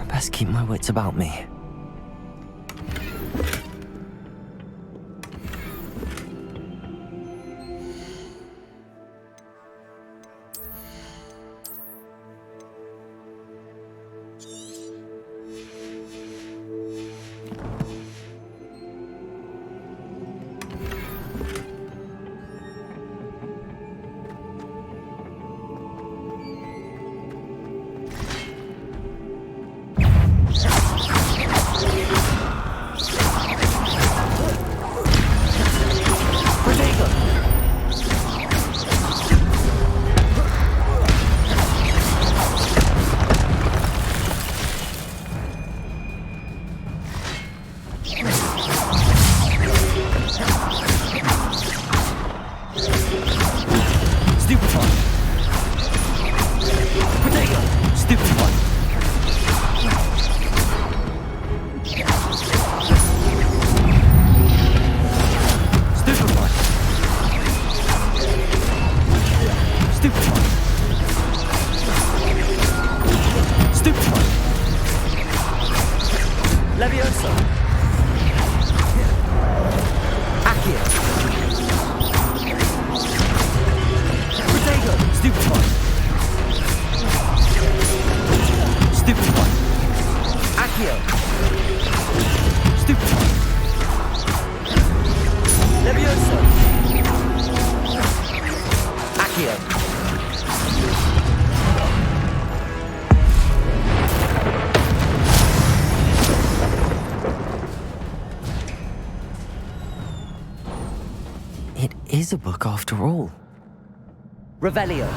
Best keep my wits about me. is a book after all. Revelio.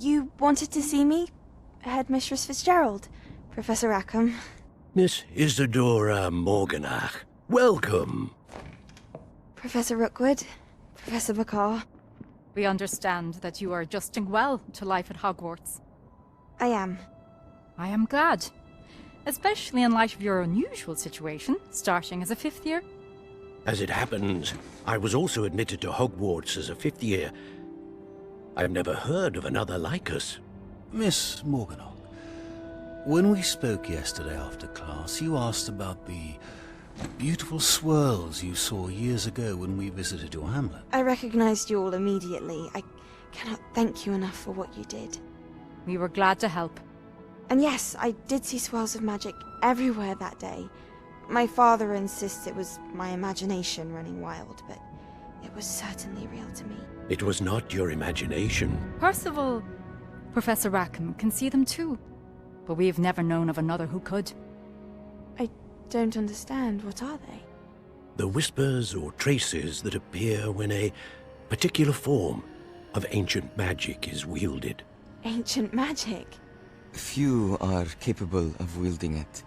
You wanted to see me? Headmistress Fitzgerald, Professor Rackham. Miss Isadora Morganach, welcome. Professor Rookwood, Professor Bakar. We understand that you are adjusting well to life at Hogwarts. I am. I am glad. Especially in light of your unusual situation, starting as a 5th year. As it happens, I was also admitted to Hogwarts as a 5th year. I've never heard of another like us. Miss Morganach, when we spoke yesterday after class, you asked about the beautiful swirls you saw years ago when we visited your hamlet. I recognized you all immediately. I cannot thank you enough for what you did. We were glad to help. And yes, I did see swirls of magic everywhere that day. My father insists it was my imagination running wild, but it was certainly real to me. It was not your imagination. Percival, Professor Rackham can see them too. But we have never known of another who could. I don't understand. What are they? The whispers or traces that appear when a particular form of ancient magic is wielded. Ancient magic? Few are capable of wielding it.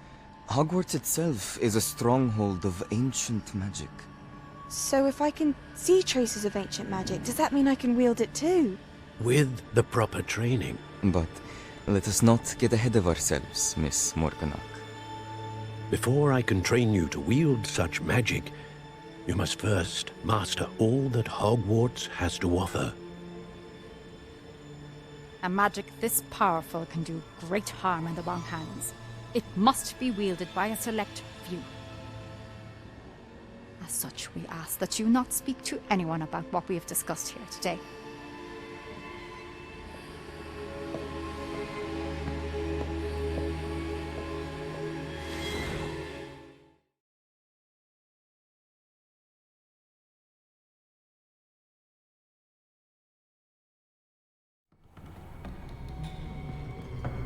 Hogwarts itself is a stronghold of ancient magic. So if I can see traces of ancient magic, does that mean I can wield it too? With the proper training. But let us not get ahead of ourselves, Miss Morganach. Before I can train you to wield such magic, you must first master all that Hogwarts has to offer. A magic this powerful can do great harm in the wrong hands. It must be wielded by a select few. As such, we ask that you not speak to anyone about what we have discussed here today.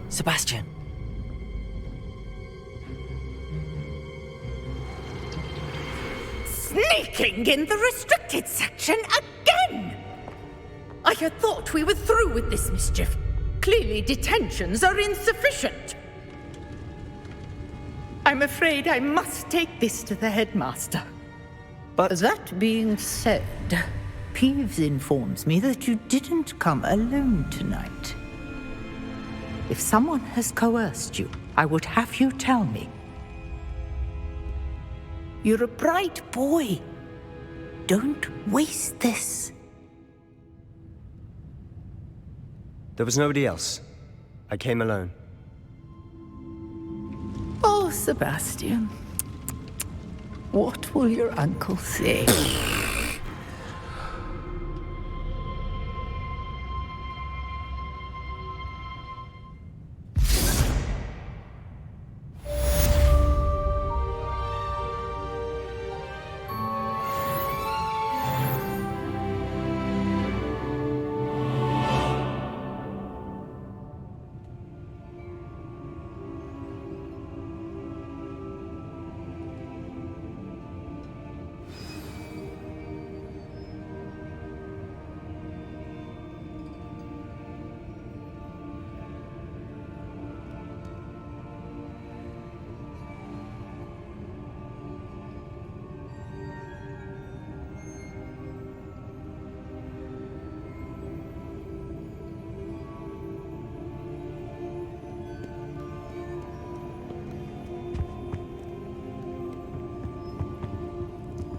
Sebastian. Sneaking in the restricted section again! I had thought we were through with this mischief. Clearly detentions are insufficient. I'm afraid I must take this to the headmaster. But that being said, Peeves informs me that you didn't come alone tonight. If someone has coerced you, I would have you tell me. You're a bright boy. Don't waste this. There was nobody else. I came alone. Oh, Sebastian. What will your uncle say?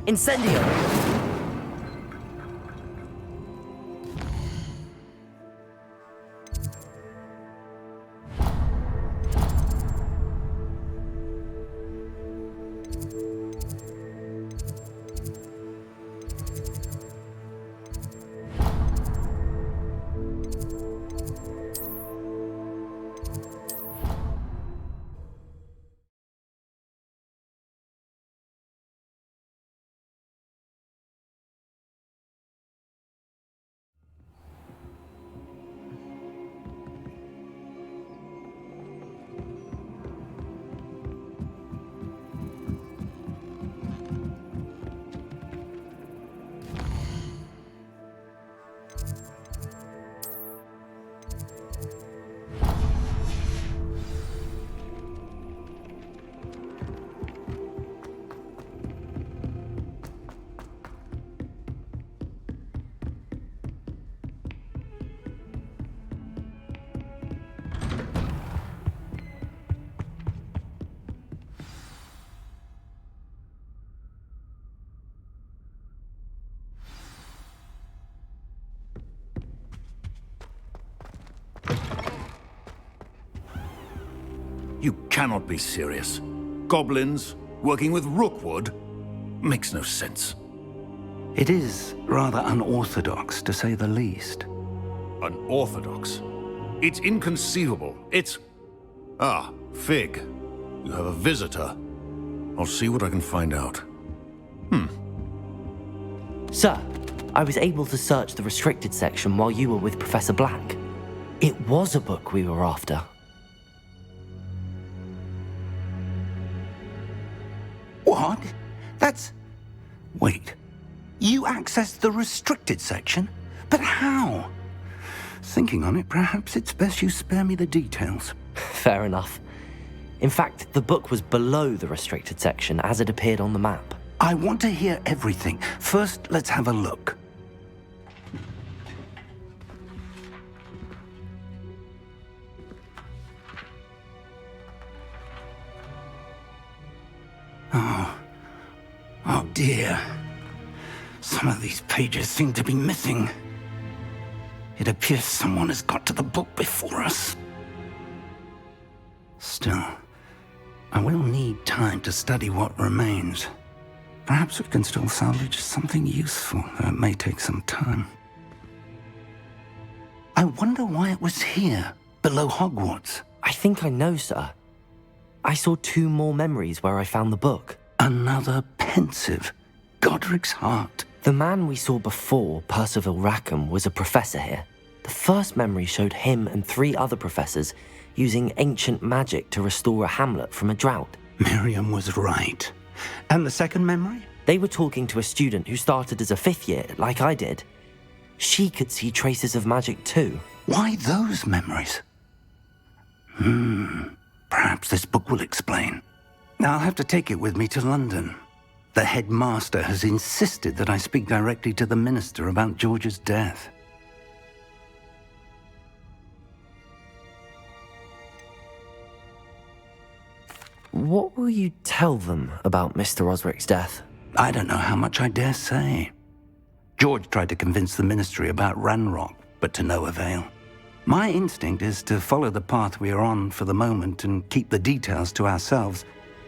Incendio! You cannot be serious. Goblins working with Rookwood? Makes no sense. It is rather unorthodox, to say the least. Unorthodox? It's inconceivable. It's... Ah, Fig. You have a visitor. I'll see what I can find out. Sir, I was able to search the restricted section while you were with Professor Black. It was a book we were after. What? That's... Wait. You accessed the restricted section? But how? Thinking on it, perhaps it's best you spare me the details. Fair enough. In fact, the book was below the restricted section as it appeared on the map. I want to hear everything. First, let's have a look. Oh dear. Some of these pages seem to be missing. It appears someone has got to the book before us. Still, I will need time to study what remains. Perhaps we can still salvage something useful, though it may take some time. I wonder why it was here, below Hogwarts. I think I know, sir. I saw 2 more memories where I found the book. Another pensive. Godric's heart. The man we saw before, Percival Rackham, was a professor here. The first memory showed him and 3 other professors using ancient magic to restore a hamlet from a drought. Miriam was right. And the second memory? They were talking to a student who started as a 5th year, like I did. She could see traces of magic too. Why those memories? Perhaps this book will explain. I'll have to take it with me to London. The headmaster has insisted that I speak directly to the minister about George's death. What will you tell them about Mr. Osric's death? I don't know how much I dare say. George tried to convince the ministry about Ranrock, but to no avail. My instinct is to follow the path we are on for the moment and keep the details to ourselves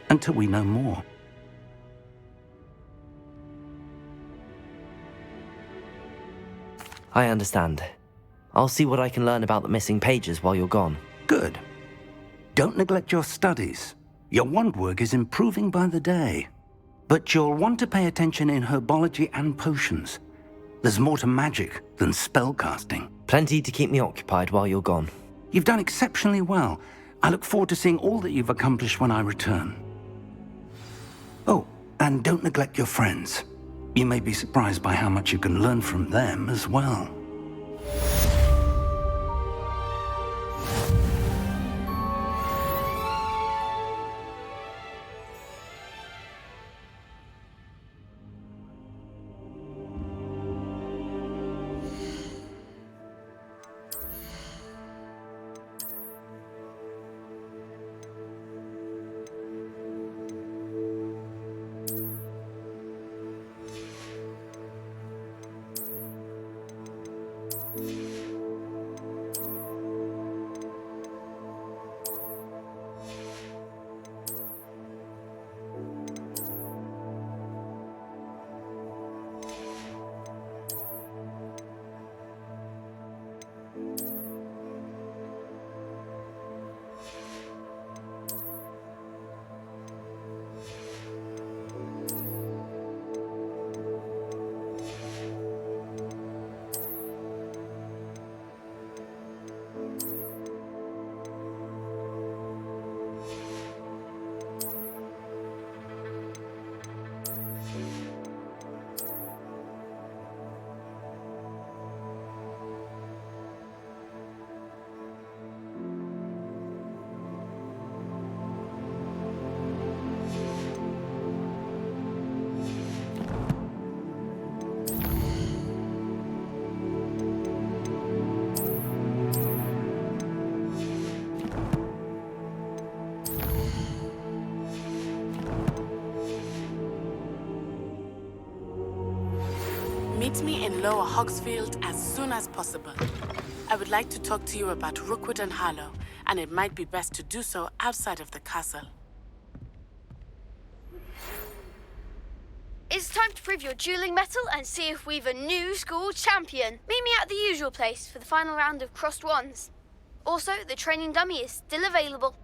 until we know more. I understand. I'll see what I can learn about the missing pages while you're gone. Good. Don't neglect your studies. Your wand work is improving by the day. But you'll want to pay attention in herbology and potions. There's more to magic than spellcasting. Plenty to keep me occupied while you're gone. You've done exceptionally well. I look forward to seeing all that you've accomplished when I return. Oh, and don't neglect your friends. You may be surprised by how much you can learn from them as well. Meet me in Lower Hogsfield as soon as possible. I would like to talk to you about Rookwood and Harlow, and it might be best to do so outside of the castle. It's time to prove your dueling mettle and see if we've a new school champion. Meet me at the usual place for the final round of crossed wands. Also, the training dummy is still available.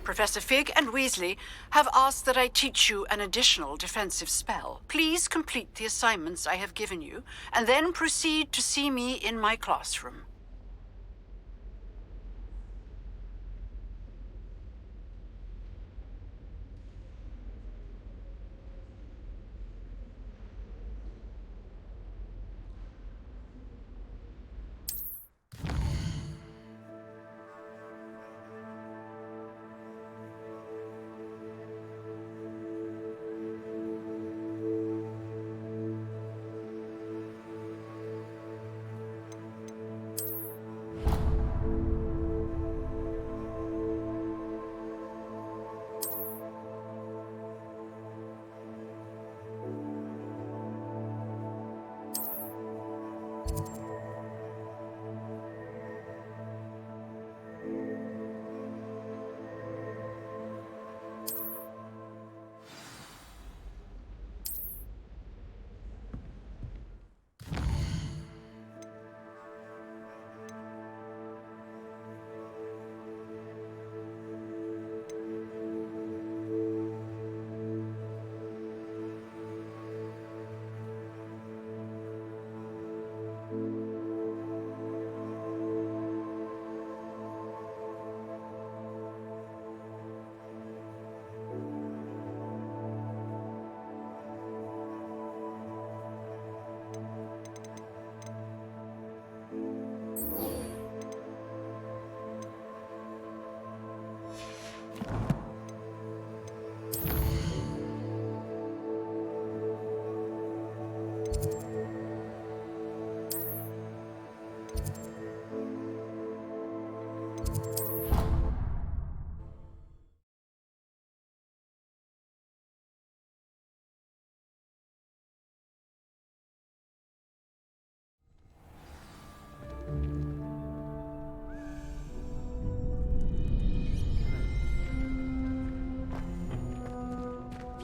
Professor Fig and Weasley have asked that I teach you an additional defensive spell. Please complete the assignments I have given you, and then proceed to see me in my classroom.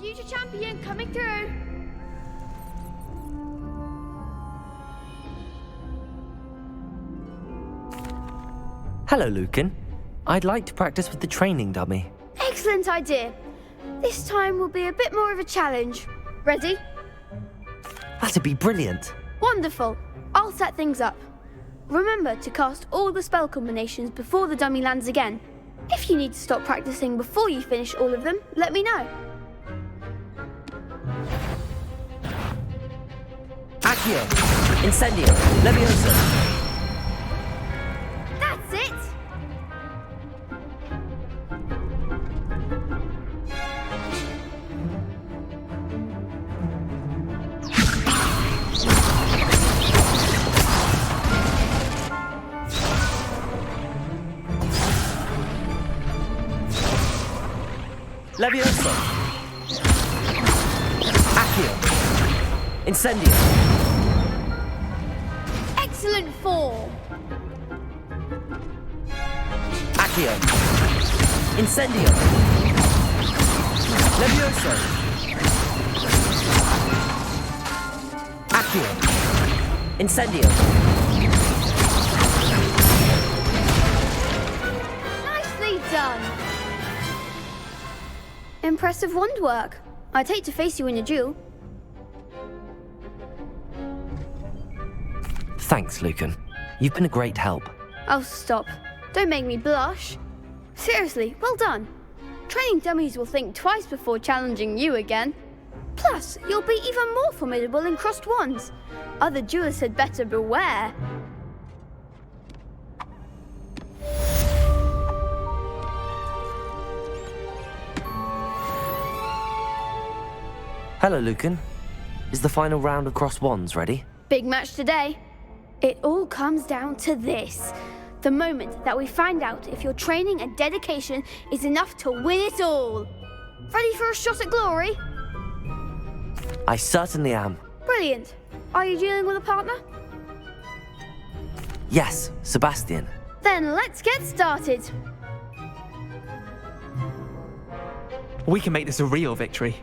future champion coming through. Hello, Lucan. I'd like to practice with the training dummy. Excellent idea. This time will be a bit more of a challenge. Ready? That'd be brilliant. Wonderful. I'll set things up. Remember to cast all the spell combinations before the dummy lands again. If you need to stop practicing before you finish all of them, let me know. Accio, Incendio, Leviosa. That's it! Leviosa. Accio, Incendio. Excellent form. Accio, Incendio. Leviosa. Accio, Incendio. Nicely done. Impressive wand work. I'd hate to face you in a duel. Thanks, Lucan. You've been a great help. Oh, stop. Don't make me blush. Seriously, well done. Training dummies will think twice before challenging you again. Plus, you'll be even more formidable in crossed wands. Other duelists had better beware. Hello, Lucan. Is the final round of crossed wands ready? Big match today. It all comes down to this. The moment that we find out if your training and dedication is enough to win it all. Ready for a shot at glory? I certainly am. Brilliant. Are you dealing with a partner? Yes, Sebastian. Then let's get started. We can make this a real victory.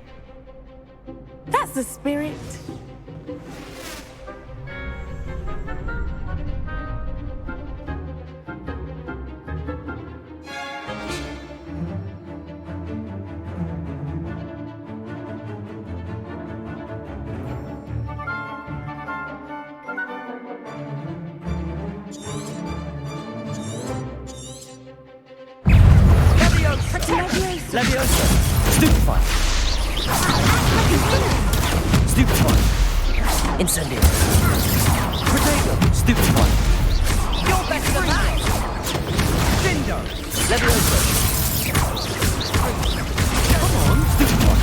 That's the spirit. Leviosa! Stupefy! Stupefy! Incendio! Protego! Stupefy! You're better than that! Dindo! Leviosa! Come on, Stupefy!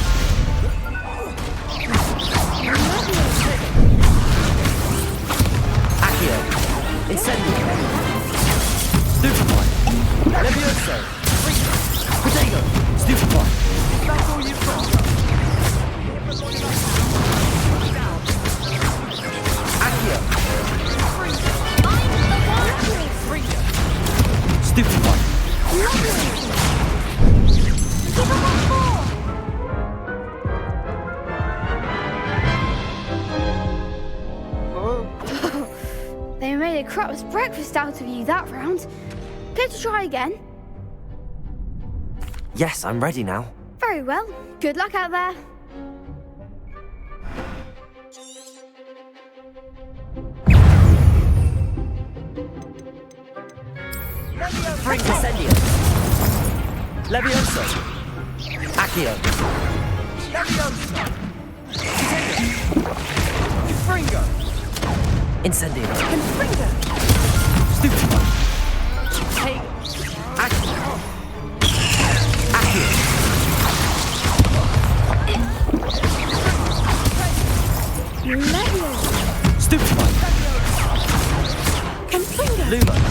Accio! Incendio! Stupefy! Leviosa! Protego! Stupefy! That's all you've got. Accio! Stupefy! They made a crap's breakfast out of you that round. Care to try again? Yes, I'm ready now. Very well. Good luck out there. Incendio! Leviosa! Accio! Leviosa! Fringo! Incendio! Fringo! Stupefy! Hey! Accio! Accio! Leviosa! Stupefy! Confringo! Lumos!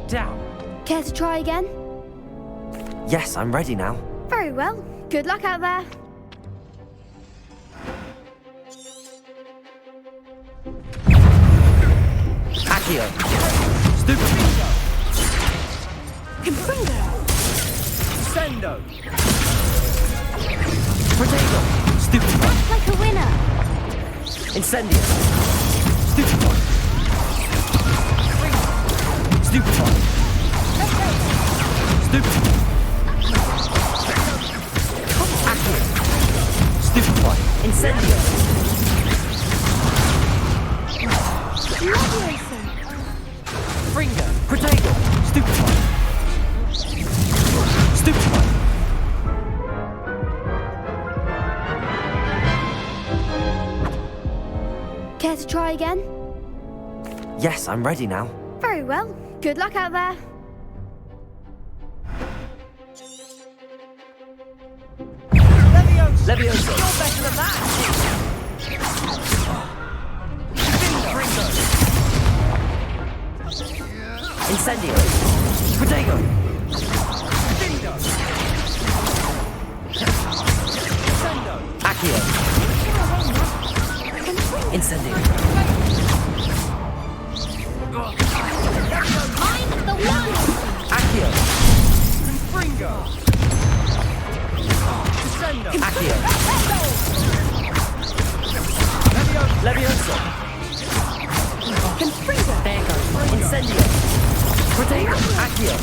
Down! Care to try again? Yes, I'm ready now. Very well. Good luck out there. Accio! Stupefy! Confringo! Sendo! Protego! Stupefy! Act like a winner! Incendio! Stupefy! Stupefy! Stupefy! Accio! Stupefy! Incendio! Levioso! Fringo! Protego! Stupefy! Stupefy! Care to try again? Yes, I'm ready now. Very well. Good luck out there. Levioso! You're better than that! Fringo! Incendio! Protego! Dindo! Sendo! Accio! Incendio! I'm the one! Accio! Confringo! Descendo! Accio! Levioso! Confringo! There goes my Incendio! Protego! Accio!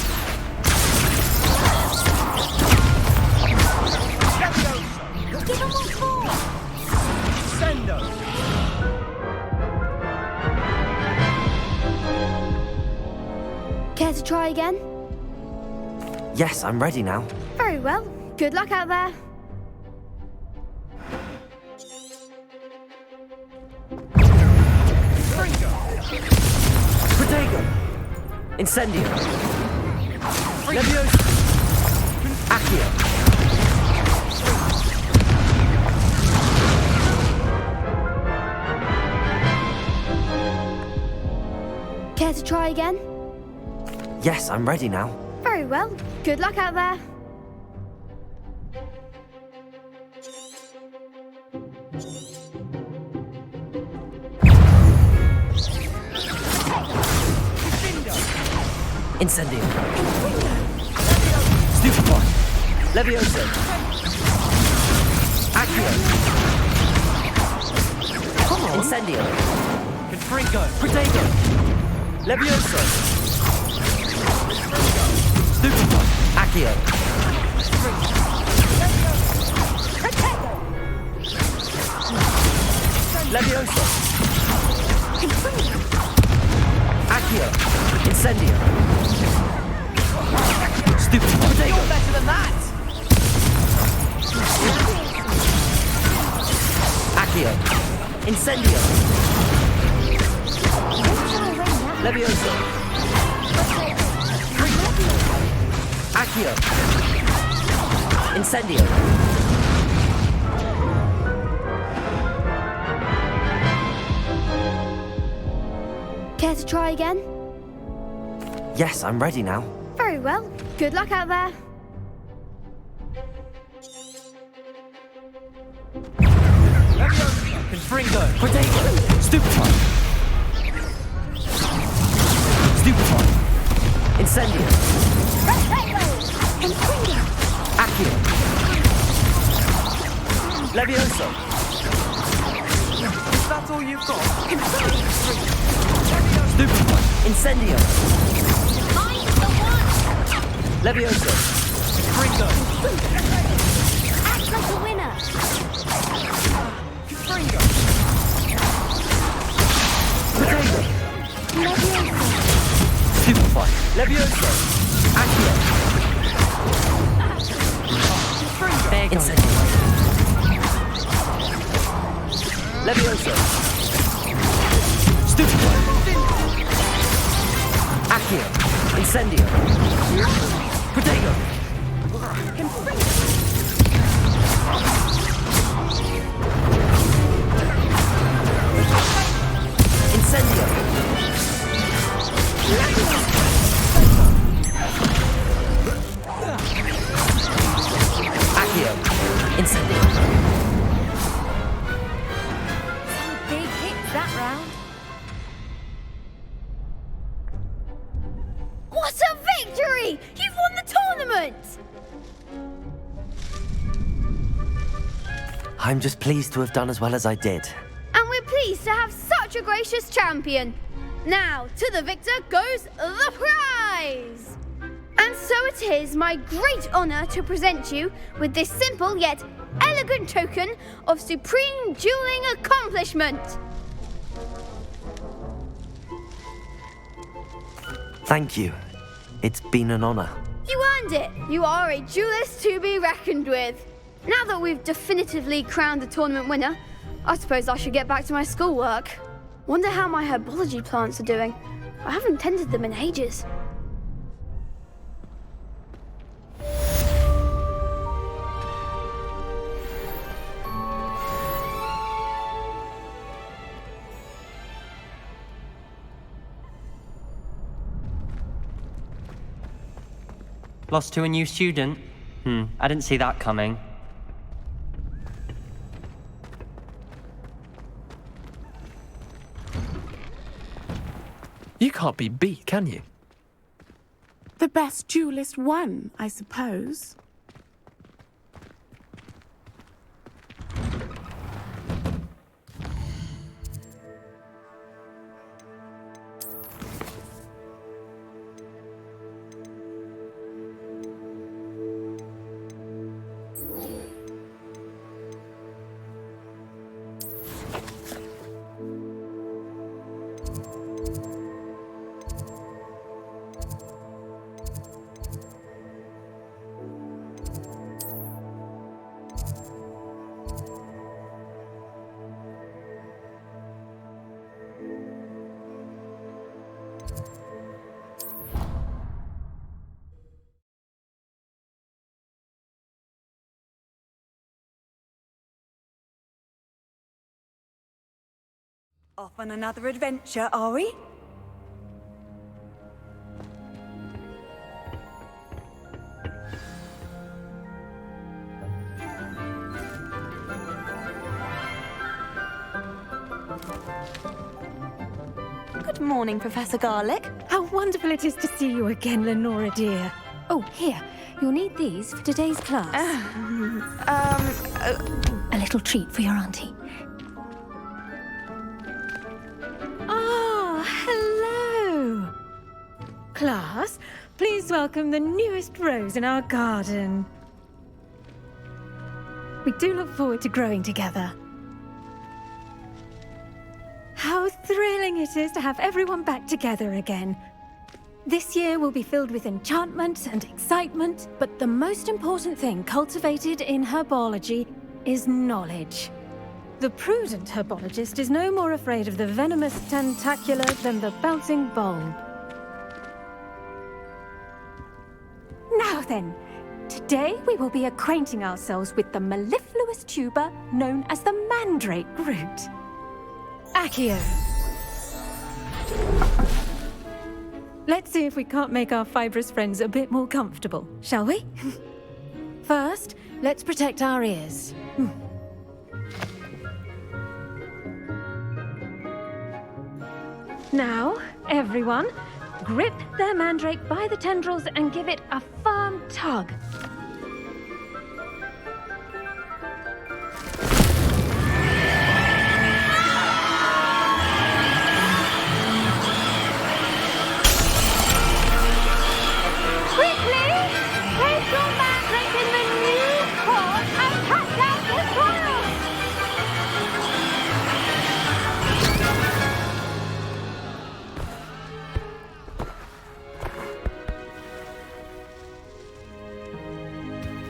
Give him what for! Sendo! Care to try again? Yes, I'm ready now. Very well. Good luck out there. Protego! Incendio! Levioso! Accio! Care to try again? Yes, I'm ready now. Very well. Good luck out there. Incendio! Stupefy! Levioso! Accio! Come on! Incendio! Confringo! Protego! Levioso! Stupefy! Accio! Levioso! Accio! Incendio! Stupefy! Protego! You're better than that! Accio! Incendio! Levioso! Accio! Incendio! Care to try again? Yes, I'm ready now. Very well. Good luck out there. Confringo! Protego! Stupefy! Stupefy! Incendio! Accio! Levioso! Is that all you've got? Stupefy! Incendio! Levioso! Confringo! Act like a winner. Confringo! Protego! Stupefy! Levioso! Accio! There goes. Incendio! Levioso! Stupefy! Accio! Incendio! Protego! Incendio! Accio! Incendio! Some big hits that round. What a victory! You've I'm just pleased to have done as well as I did. And we're pleased to have such a gracious champion. Now, to the victor goes the prize! And so it is my great honour to present you with this simple yet elegant token of supreme dueling accomplishment. Thank you. It's been an honour. You earned it. You are a duelist to be reckoned with. Now that we've definitively crowned the tournament winner, I suppose I should get back to my schoolwork. Wonder how my herbology plants are doing. I haven't tended them in ages. Lost to a new student? I didn't see that coming. You can't be beat, can you? The best duelist won, I suppose. Off on another adventure, are we? Good morning, Professor Garlick. How wonderful it is to see you again, Lenora dear. Oh, here. You'll need these for today's class. A little treat for your auntie. Ah, hello. Class, please welcome the newest rose in our garden. We do look forward to growing together. How thrilling it is to have everyone back together again. This year will be filled with enchantment and excitement, but the most important thing cultivated in herbology is knowledge. The prudent herbologist is no more afraid of the venomous tentacula than the bouncing bulb. Now then, today we will be acquainting ourselves with the mellifluous tuber known as the mandrake root. Accio. Let's see if we can't make our fibrous friends a bit more comfortable, shall we? First, let's protect our ears. Now, everyone, grip their mandrake by the tendrils and give it a firm tug.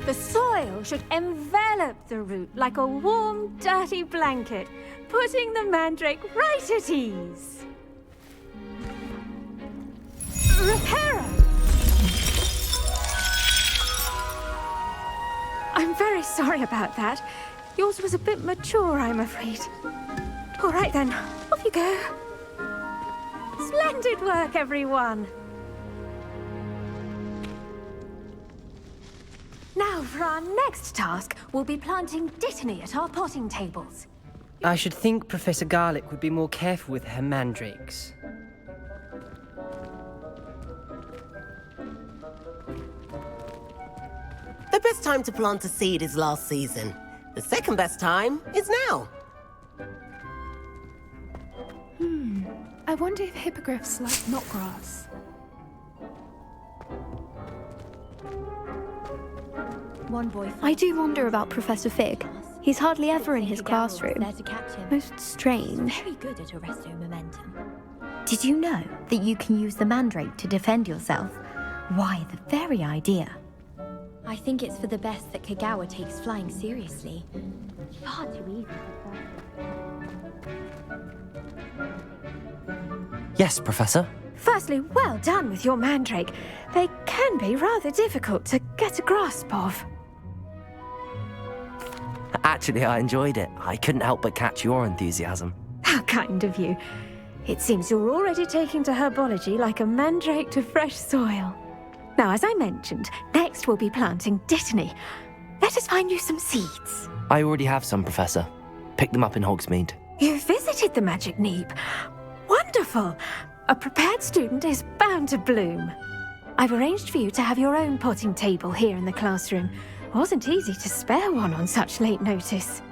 The soil should envelop the root like a warm, dirty blanket, putting the mandrake right at ease. Reparo! I'm very sorry about that. Yours was a bit mature, I'm afraid. All right then, off you go. Splendid work, everyone. Now, for our next task, we'll be planting Dittany at our potting tables. I should think Professor Garlick would be more careful with her mandrakes. The best time to plant a seed is last season. The second best time is now. I wonder if hippogriffs like knotgrass. One boy. I do wonder about Professor Fig. He's hardly ever in his classroom. There to catch him. Most strange. Very good at arresting momentum. Did you know that you can use the mandrake to defend yourself? Why, the very idea. I think it's for the best that Kagawa takes flying seriously. Far too easy Yes, Professor. Firstly, well done with your mandrake. They can be rather difficult to get a grasp of. Actually, I enjoyed it. I couldn't help but catch your enthusiasm. How kind of you. It seems you're already taking to herbology like a mandrake to fresh soil. Now, as I mentioned, next we'll be planting dittany. Let us find you some seeds. I already have some, Professor. Pick them up in Hogsmeade. You visited the Magic Neep. Wonderful! A prepared student is bound to bloom. I've arranged for you to have your own potting table here in the classroom. Wasn't easy to spare one on such late notice.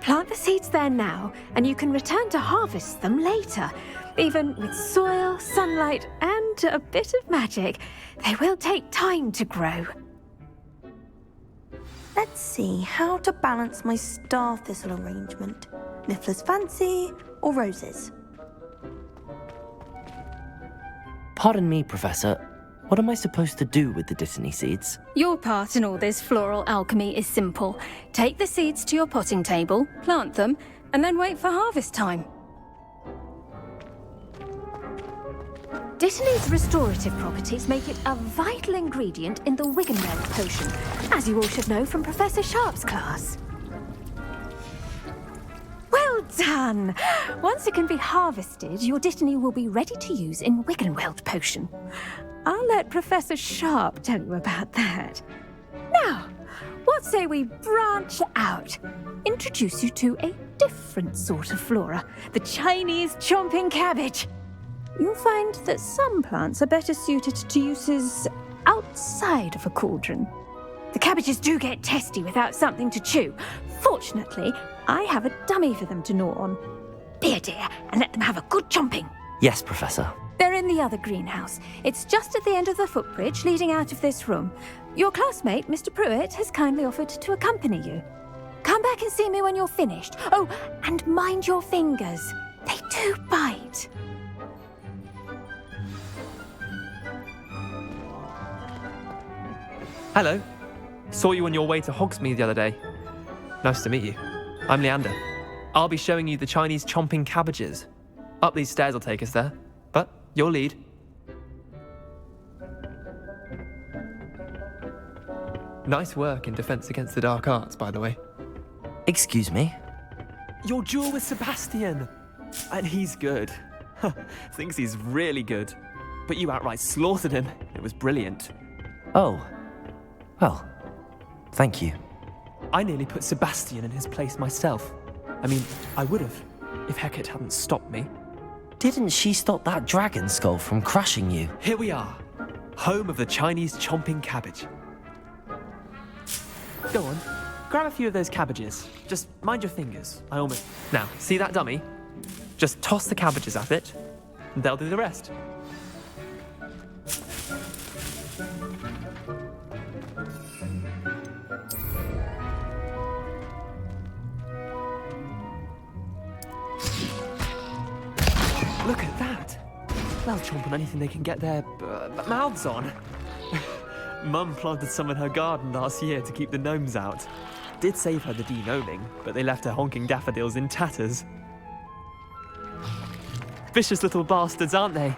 Plant the seeds there now, and you can return to harvest them later. Even with soil, sunlight, and a bit of magic, they will take time to grow. Let's see how to balance my star thistle arrangement. Niffler's fancy or roses? Pardon me, Professor. What am I supposed to do with the dittany seeds? Your part in all this floral alchemy is simple. Take the seeds to your potting table, plant them, and then wait for harvest time. Dittany's restorative properties make it a vital ingredient in the Wiggenweld potion, as you all should know from Professor Sharp's class. Well done! Once it can be harvested, your dittany will be ready to use in Wiggenweld potion. I'll let Professor Sharp tell you about that. Now, what say we branch out? Introduce you to a different sort of flora, the Chinese chomping cabbage. You'll find that some plants are better suited to uses outside of a cauldron. The cabbages do get testy without something to chew. Fortunately, I have a dummy for them to gnaw on. Be a dear and let them have a good chomping. Yes, Professor. They're in the other greenhouse. It's just at the end of the footbridge leading out of this room. Your classmate, Mr. Pruitt, has kindly offered to accompany you. Come back and see me when you're finished. Oh, and mind your fingers. They do bite. Hello. Saw you on your way to Hogsmeade the other day. Nice to meet you. I'm Leander. I'll be showing you the Chinese chomping cabbages. Up these stairs will take us there, but your lead. Nice work in Defense Against the Dark Arts, by the way. Excuse me? Your duel with Sebastian! And he's good. Thinks he's really good. But you outright slaughtered him. It was brilliant. Oh. Well, thank you. I nearly put Sebastian in his place myself. I mean, I would have, if Hecate hadn't stopped me. Didn't she stop that dragon skull from crushing you? Here we are, home of the Chinese chomping cabbage. Go on, grab a few of those cabbages. Just mind your fingers. Now, see that dummy? Just toss the cabbages at it, and they'll do the rest. Look at that! They'll chomp on anything they can get their mouths on. Mum planted some in her garden last year to keep the gnomes out. Did save her the de-gnoming, but they left her honking daffodils in tatters. Vicious little bastards, aren't they?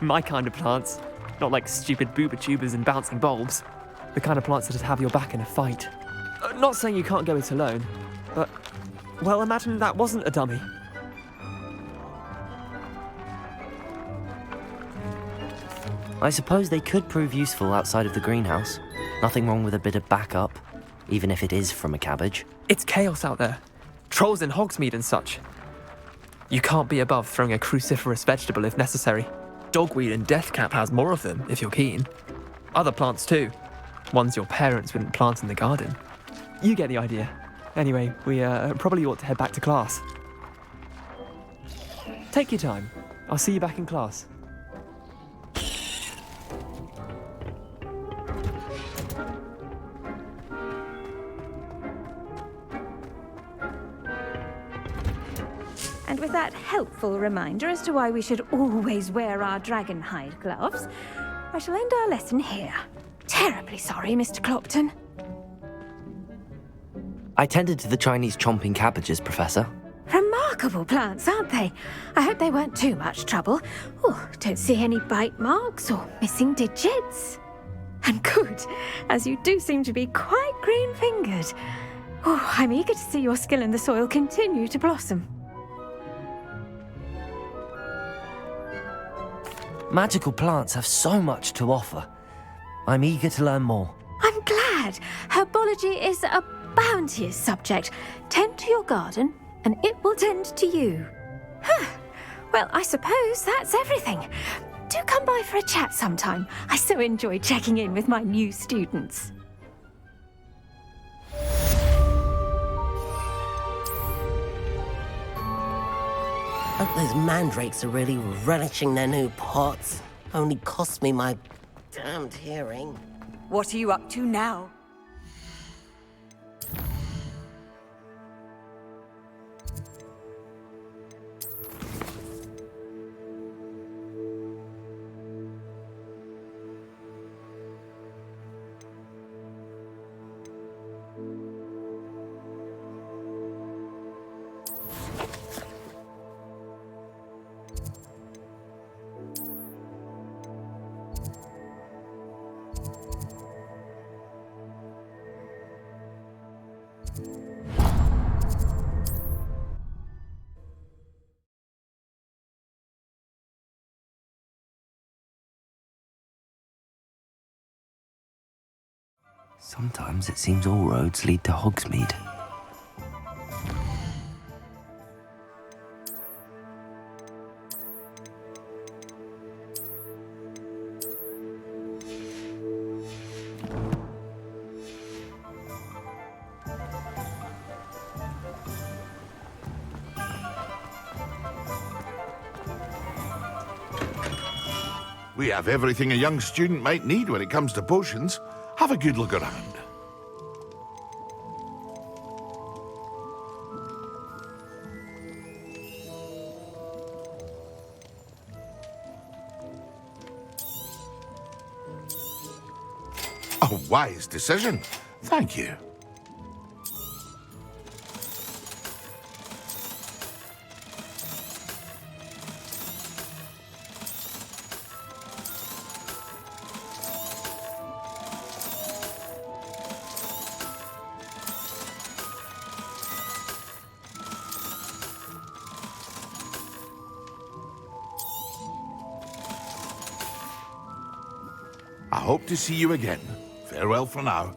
My kind of plants. Not like stupid booba tubers and bouncing bulbs. The kind of plants that'd have your back in a fight. Not saying you can't go it alone, but, well, imagine that wasn't a dummy. I suppose they could prove useful outside of the greenhouse. Nothing wrong with a bit of backup, even if it is from a cabbage. It's chaos out there. Trolls in Hogsmeade and such. You can't be above throwing a cruciferous vegetable if necessary. Dogweed and deathcap has more of them, if you're keen. Other plants too. Ones your parents wouldn't plant in the garden. You get the idea. Anyway, we probably ought to head back to class. Take your time. I'll see you back in class. And with that helpful reminder as to why we should always wear our dragon hide gloves, I shall end our lesson here. Terribly sorry, Mr. Clopton. I tended to the Chinese chomping cabbages, Professor. Remarkable plants, aren't they? I hope they weren't too much trouble. Oh, don't see any bite marks or missing digits. And good, as you do seem to be quite green-fingered. Oh, I'm eager to see your skill in the soil continue to blossom. Magical plants have so much to offer. I'm eager to learn more. I'm glad. Herbology is a bounteous subject. Tend to your garden, and it will tend to you. Huh. Well, I suppose that's everything. Do come by for a chat sometime. I so enjoy checking in with my new students. Hope those mandrakes are really relishing their new pots. Only cost me my damned hearing. What are you up to now? Sometimes it seems all roads lead to Hogsmeade. We have everything a young student might need when it comes to potions. Have a good look around. A wise decision. Thank you. I hope to see you again. Farewell for now.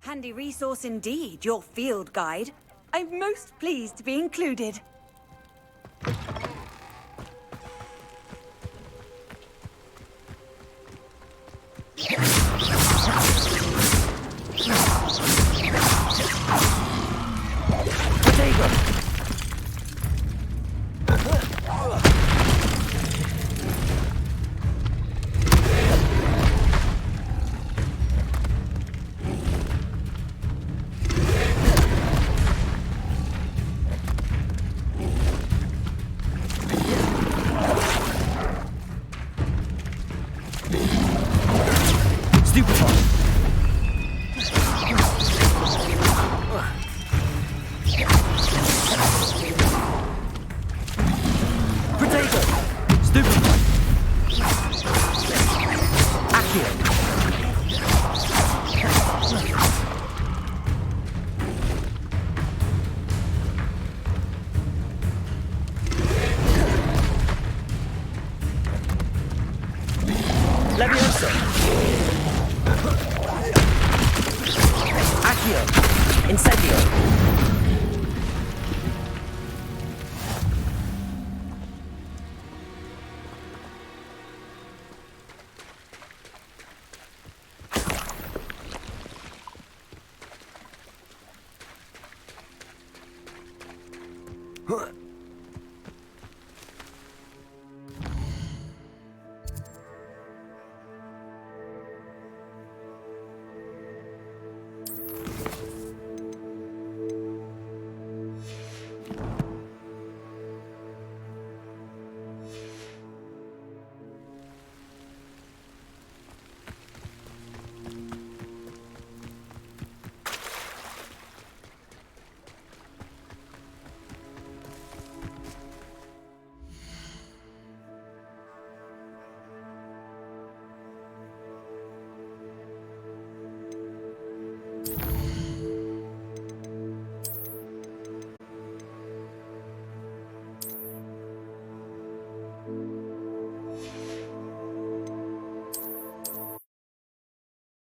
Handy resource indeed, your field guide. I'm most pleased to be included. Leviosa! Accio! Incendio! Huh.